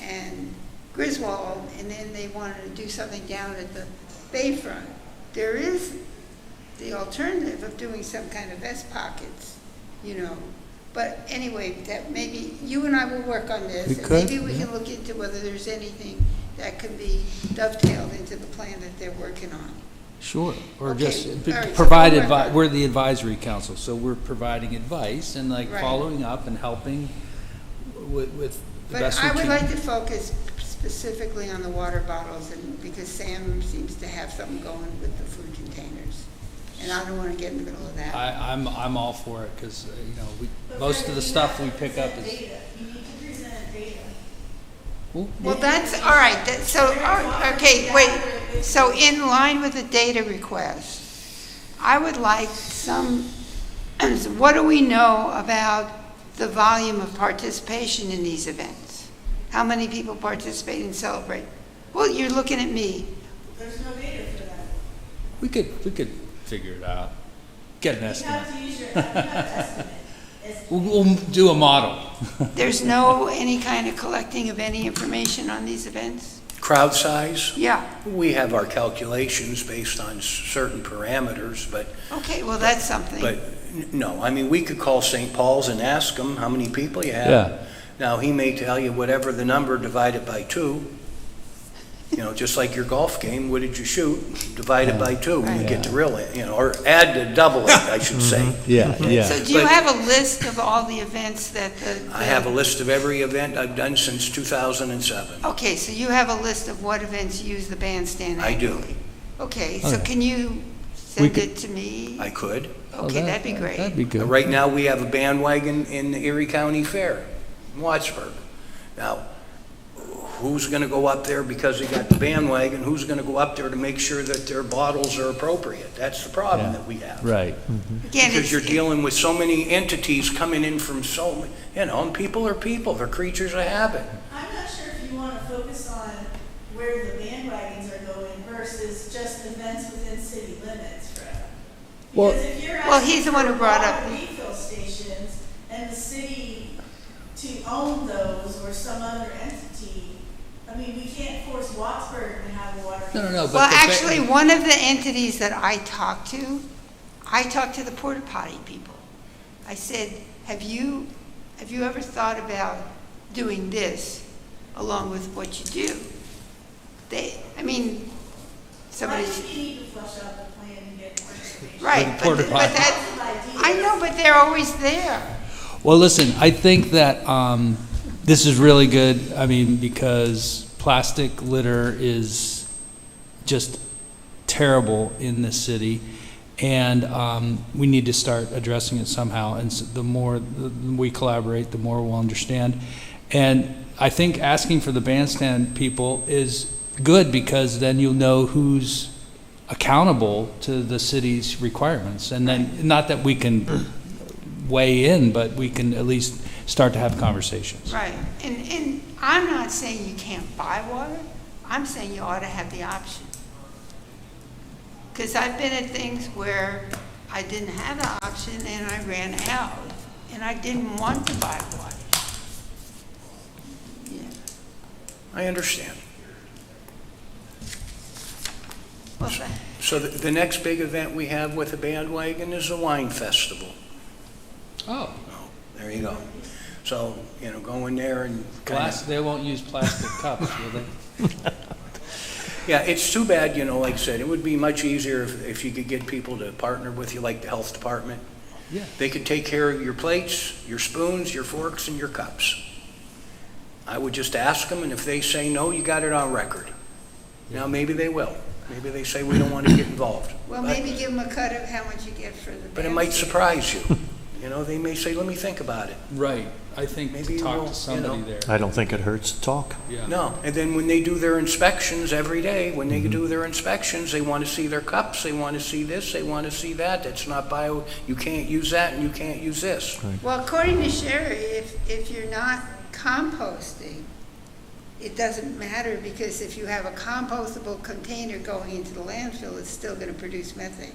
and Griswold, and then they wanted to do something down at the Bayfront. There is the alternative of doing some kind of vest pockets, But anyway, that maybe you and I will work on this. We and could, maybe we can look into whether there's anything that can be dovetailed into the plan that they're working on. sure, or Okay, just all right, so provide we'll work advice. on- We're the advisory council, so we're providing advice and like Right. following up and helping with the But best we I can. would like to focus specifically on the water bottles, and because Sam seems to have something going with the food containers. And I don't want to get in the middle of that. I'm all for it, because, But most Fred, of the you stuff have we to pick up present is. data. You need to present data. Well, that's, all right, okay, wait. So in line with the data request, I would like what do we know about the volume of participation in these events? How many people participate and celebrate? Well, you're looking at me. There's no data for that. We could figure it out. Get an You estimate. have to use your estimate. We'll do a model. There's no any kind of collecting of any information on these events? Crowd size? Yeah, We have our calculations based on certain parameters, but okay, well, that's something. no, I mean, we could call St. Paul's and ask them how many people you have. Yeah. Now, he may tell you whatever the number divided by 2, just like your golf game, what did you shoot? Divide it by 2, and you get the real, or add the double it, I should say. Yeah, So do you But- have a list of all the events that I have a list of every event I've done since 2007. Okay, so you have a list of what events use the bandstand I do. annually? Okay, so Okay. can you send it to me? I could. Okay, that'd be great. That'd be good. Right now, we have a bandwagon in the Erie County Fair, in Wattsburg. Now, who's going to go up there because they got the bandwagon? Who's going to go up there to make sure that their bottles are appropriate? That's the problem that we have. Right. Again, Because you're it's- dealing with so many entities coming in from and people are people, they're creatures of habit. I'm not sure if you want to focus on where the bandwagon versus just events within city limits, Fred. Well- Because if you're Well, he's the one who asking for brought up water the- refill stations and the city to own those or some other entity, I mean, we can't force Wattsburg to have a water. No, but Well, the fa- actually, one of the entities that I talked to the porta potty people. I said, have you ever thought about doing this along with what you do? I Somebody, think you need to flush out the plan and get more information. right, porta but potty. that's, I know, but they're always there. Well, listen, I think that this is really good, because plastic litter is just terrible in this city, and we need to start addressing it somehow, and the more we collaborate, the more we'll understand. And I think asking for the bandstand people is good, because then you'll know who's accountable to the city's requirements, and then, not that we can weigh in, but we can at least start to have conversations. Right, and I'm not saying you can't buy water, I'm saying you ought to have the option. Because I've been at things where I didn't have the option and I ran out, and I didn't want to buy water. Yeah. I understand. Well, So the next big event we have with the bandwagon is the wine festival. Oh, Oh, there you go. So, go in there and they won't use plastic cups, will they? Yeah, it's too bad, like I said, it would be much easier if you could get people to partner with you, like the health department. Yeah. They could take care of your plates, your spoons, your forks, and your cups. I would just ask them, and if they say no, you got it on record. Now, maybe they will. Maybe they say we don't want to get involved. well, But- maybe give them a cut of how much you get for the. But it might bandstand. surprise you. They may say, let me think about it. Right, I think Maybe to you talk will, to somebody there. I don't think it hurts to talk. Yeah. No, and then when they do their inspections every day, when they do their inspections, they want to see their cups, they want to see this, they want to see that. That's not bio, you can't use that and you can't use this. Well, according to Sherry, if you're not composting, it doesn't matter, because if you have a compostable container going into the landfill, it's still going to produce methane.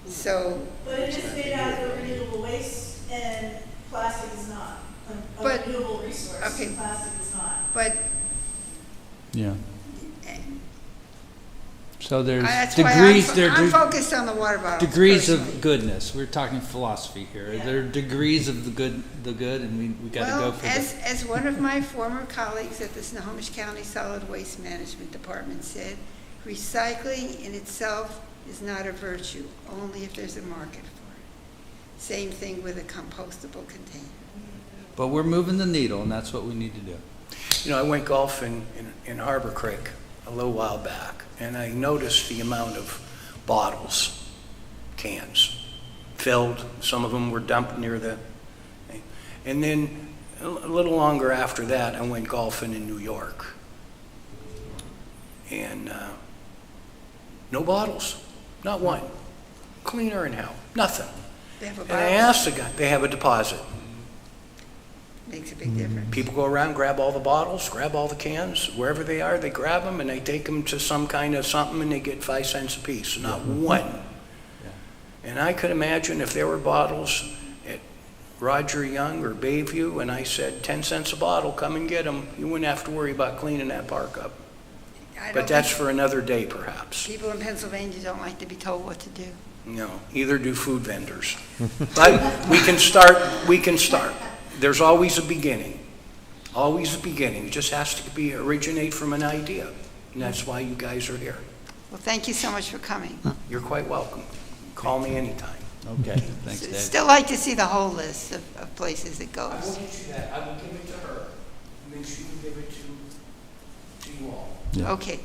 So, But it is made out of renewable waste, and plastic is not a But- renewable resource. okay. Plastic is not. but Yeah. So there's that's why degrees, I'm focused on the water bottles. degrees personally. of goodness. We're talking philosophy here. Yeah. There are degrees of the good, and we got to go Well, for as one of my former colleagues at the Snohomish County Solid Waste Management Department said, recycling in itself is not a virtue, only if there's a market for it. Same thing with a compostable container. But we're moving the needle, and that's what we need to do. I went golfing in Harbor Creek a little while back, and I noticed the amount of bottles, cans, filled. Some of them were dumped near the, and then a little longer after that, I went golfing in New York. And no bottles, not one. Cleaner in hell, nothing. They have a And I bottle, asked the guy, they have a deposit. makes a big difference. People go around, grab all the bottles, grab all the cans, wherever they are, they grab them, and they take them to some kind of something, and they get 5 cents a piece, not one. And I could imagine if there were bottles at Roger Young or Bayview, and I said 10 cents a bottle, come and get them, you wouldn't have to worry about cleaning that park up. I don't But that's think for another day, perhaps. people in Pennsylvania don't like to be told what to do. No, either do food vendors. But we can start. There's always a beginning. Always a beginning. It just has to originate from an idea. And that's why you guys are here. Well, thank you so much for coming. You're quite welcome. Call me anytime. Okay, thanks, Dave. Still like to see the whole list of places it I will goes. get you that. I will give it to her, and then she can give it to you all. Yeah. Okay,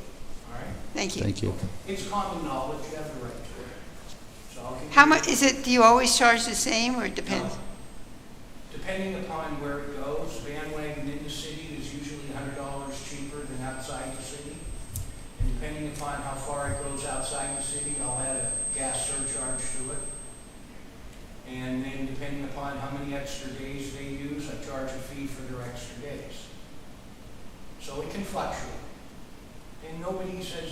All right? thank you. Thank you. It's common knowledge. You have the right to it. So I'll give How you- much, is it, do you always charge the same, or it depends? No. Depending upon where it goes, bandwagon in the city is usually $100 cheaper than outside the city. And depending upon how far it goes outside the city, I'll add a gas surcharge to it. And then depending upon how many extra days they use, I charge a fee for their extra days. So it can fluctuate. And nobody says,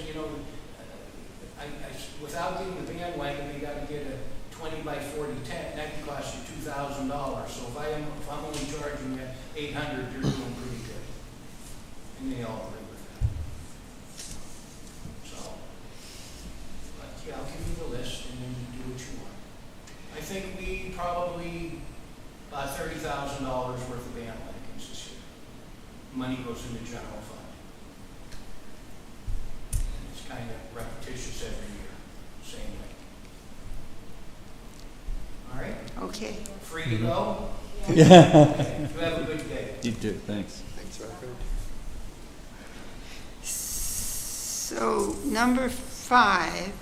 without getting the bandwagon, they gotta get a 20 by 40 tent, that can cost you $2,000. So if I'm only charging you $800, you're doing pretty good. And they all agree with that. So, but yeah, I'll give you the list and then you do what you want. I think we probably about $30,000 worth of bandwagons this year. Money goes into general fund. And it's kind of repetitious every year, same way. All right? Okay. Free to go? Yeah. Okay. You have a good day. You too, thanks. So, number 5,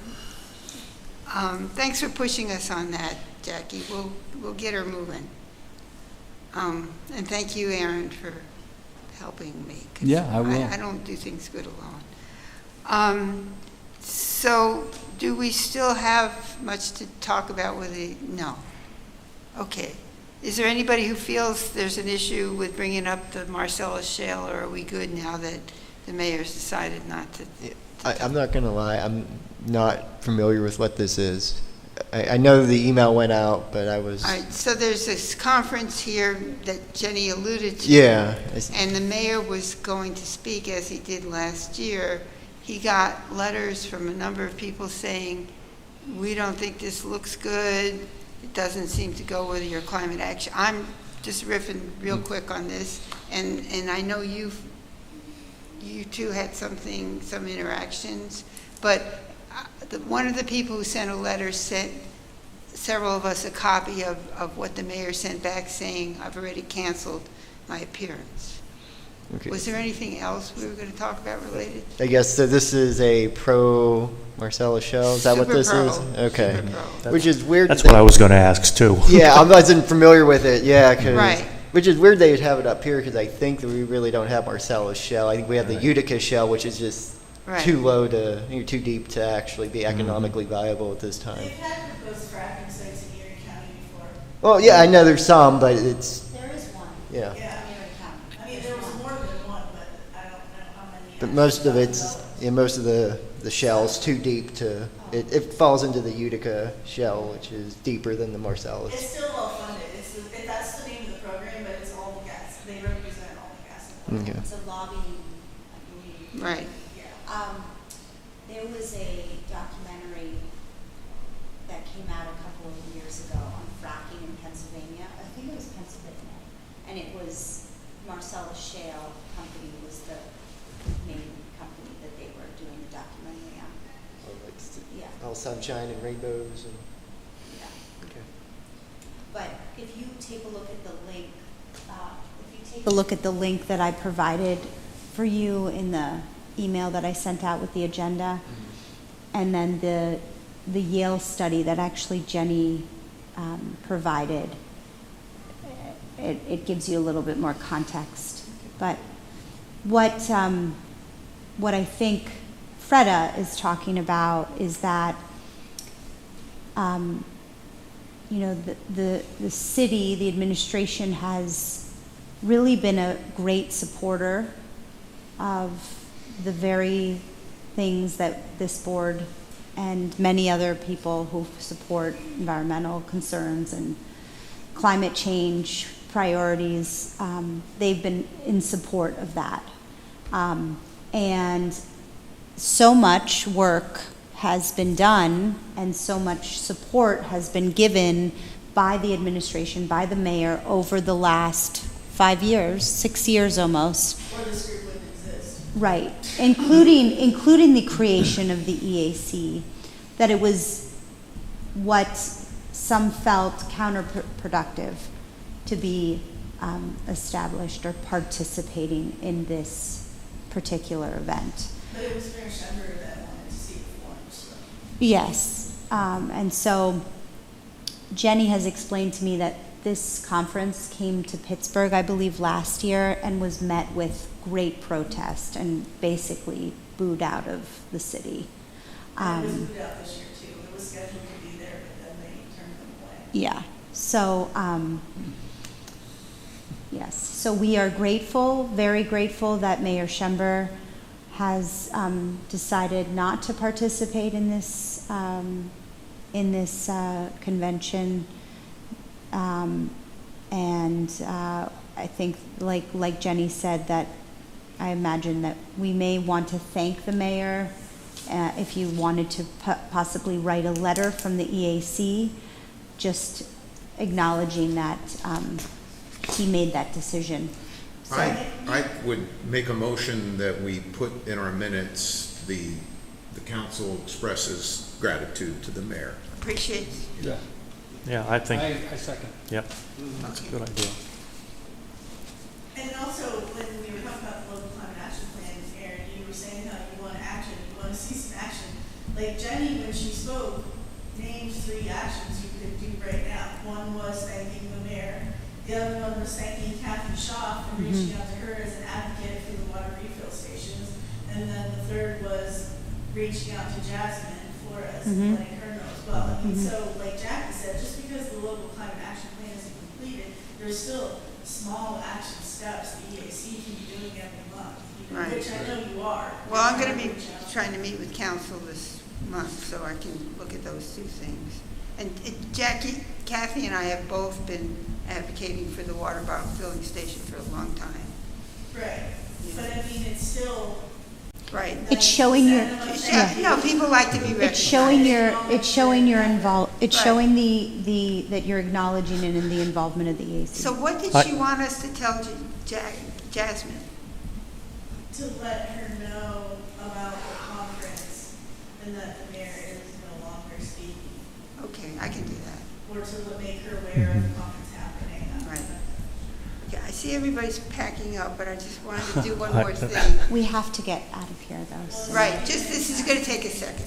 thanks for pushing us on that, Jackie. We'll get her moving. And thank you, Aaron, for helping me. 'Cause Yeah, I will. I don't do things good alone. So, do we still have much to talk about with the, no? Okay. Is there anybody who feels there's an issue with bringing up the Marcellus Shale, or are we good now that the mayor's decided not to? I'm not going to lie, I'm not familiar with what this is. I know the email went out, but I was, All right, so there's this conference here that Jenny alluded to. yeah. And the mayor was going to speak, as he did last year. He got letters from a number of people saying, we don't think this looks good. It doesn't seem to go with your climate action. I'm just riffing real quick on this. And I know you two had some interactions. But one of the people who sent a letter sent several of us a copy of what the mayor sent back saying, I've already canceled my appearance. Okay. Was there anything else we were going to talk about related? I guess, so this is a pro Marcellus Shale, is that what this Super is? pro. Okay. Super pro. Which is weird. That's that what I was going to ask, too. Yeah, I wasn't familiar with it, yeah, 'cause- Right. which is weird they'd have it up here, because I think that we really don't have Marcellus Shale. I think we have the Right. Utica Shale, which is just Right. too low to, too deep to actually be economically viable at this time. They've had proposed fracking sites in Erie County before. Well, yeah, I know there's some, but it's, There is one. yeah. Yeah, I mean, there was more than one, but I don't know how many. But most of it's, yeah, most of the shell's too deep to, it falls into the Utica shell, which is deeper than the Marcellus. It's still well funded. That's the name of the program, but it's all the gas. They represent all the gas. Okay. It's a lobbying, I believe. Right. Yeah. There was a documentary that came out a couple of years ago on fracking in Pennsylvania. I think it was Pennsylvania. And it was Marcellus Shale Company was the main company that they were doing the documentary on. Yeah. All sunshine and rainbows and, Yeah. okay. But if you take a look at the link, look at the link that I provided for you in the email that I sent out with the agenda, and then the Yale study that actually Jenny provided, it gives you a little bit more context. But what I think Freda is talking about is that the city, the administration has really been a great supporter of the very things that this board and many other people who support environmental concerns and climate change priorities, they've been in support of that. And so much work has been done and so much support has been given by the administration, by the mayor over the last 5 years, 6 years almost. Or this group wouldn't exist. Right, including the creation of the EAC, that it was what some felt counterproductive to be established or participating in this particular event. But it was Mayor Schember that wanted to see the forms. So. Yes, and so Jenny has explained to me that this conference came to Pittsburgh, I believe, last year and was met with great protest and basically booed out of the city. And it was booed out this year too. It was scheduled to be there, but then they turned them away. Yeah, so, yes, so we are grateful, very grateful that Mayor Schember has decided not to participate in this convention. And I think, like Jenny said, that I imagine that we may want to thank the mayor if you wanted to possibly write a letter from the EAC, just acknowledging that he made that decision. So, I would make a motion that we put in our minutes, the council expresses gratitude to the mayor. Appreciate. Yeah. Yeah, I think, I second. yep, that's a good idea. And also, when we were talking about the local climate action plan, Aaron, you were saying how you want action, you want to see some action. Like Jenny, when she spoke, named 3 actions you could do right now. One was thanking the mayor. The other one was thanking Kathy Schaaf and reaching out to her as an advocate for the water refill stations. And then the third was reaching out to Jasmine Flores and letting her know as well. I mean, so like Jackie said, just because the local climate action plan isn't completed, there's still small action steps the EAC can be doing every month, Right. which I know you are. Well, I'm going to be trying to meet with council this month, so I can look at those 2 things. And Jackie, Kathy and I have both been advocating for the water bottle filling station for a long time. Right, but I mean, it's still. Right. it's showing your, No, people like to be recognized. it's showing your it's showing Right. the that you're acknowledging it in the involvement of the EAC. So what did she want us to tell Jasmine? To let her know about the conference and that the mayor is no longer speaking, Okay, I can do that. or to make her aware of the conference happening. Right. Yeah, I see everybody's packing up, but I just wanted to do one more thing. We have to get out of here, though. So. Right, this is going to take a second.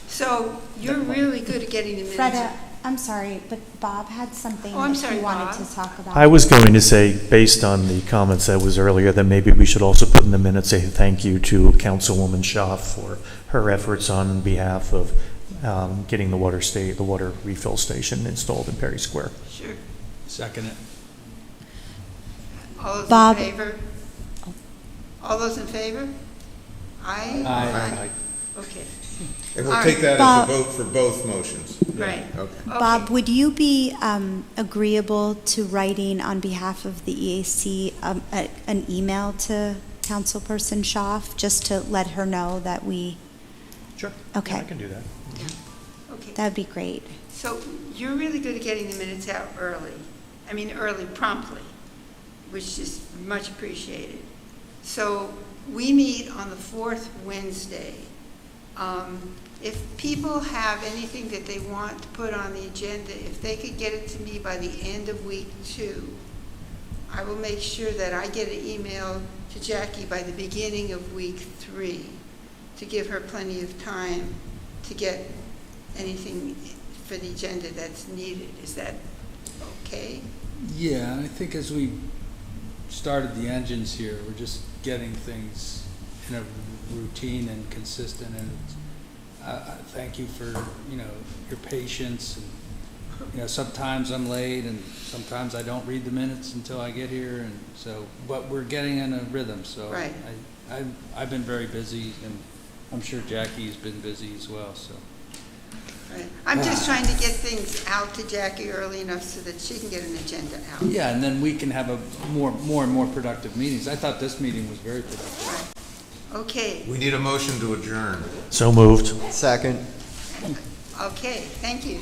So you're really good at getting the minutes. Freda, I'm sorry, but Bob had something Oh, I'm that sorry, he wanted Bob. to talk about. I was going to say, based on the comments that was earlier, that maybe we should also put in the minutes a thank you to Councilwoman Schaaf for her efforts on behalf of getting the water refill station installed in Perry Square. Sure. Second it. All those Bob. in favor? All those in favor? Aye? Aye. Okay, And All we'll right. take that Bob. as a vote for both motions. right. Okay. Bob, Okay. would you be agreeable to writing on behalf of the EAC an email to Councilperson Schaaf, just to let her know that we, Sure. Okay. Yeah, I can do that. Okay, that'd be great. so you're really good at getting the minutes out early. I mean, early, promptly, which is much appreciated. So we meet on the 4th Wednesday. If people have anything that they want to put on the agenda, if they could get it to me by the end of week 2, I will make sure that I get an email to Jackie by the beginning of week 3 to give her plenty of time to get anything for the agenda that's needed. Is that okay? Yeah, and I think as we started the engines here, we're just getting things in a routine and consistent, and I thank you for, your patience, and, sometimes I'm late, and sometimes I don't read the minutes until I get here, and so, but we're getting in a rhythm, so. Right. I've been very busy, and I'm sure Jackie's been busy as well, so. Right. I'm just trying to get things out to Jackie early enough so that she can get an agenda out. Yeah, and then we can have a more and more productive meetings. I thought this meeting was very productive. Right. Okay, We need a motion to adjourn. So moved. Second. okay, thank you.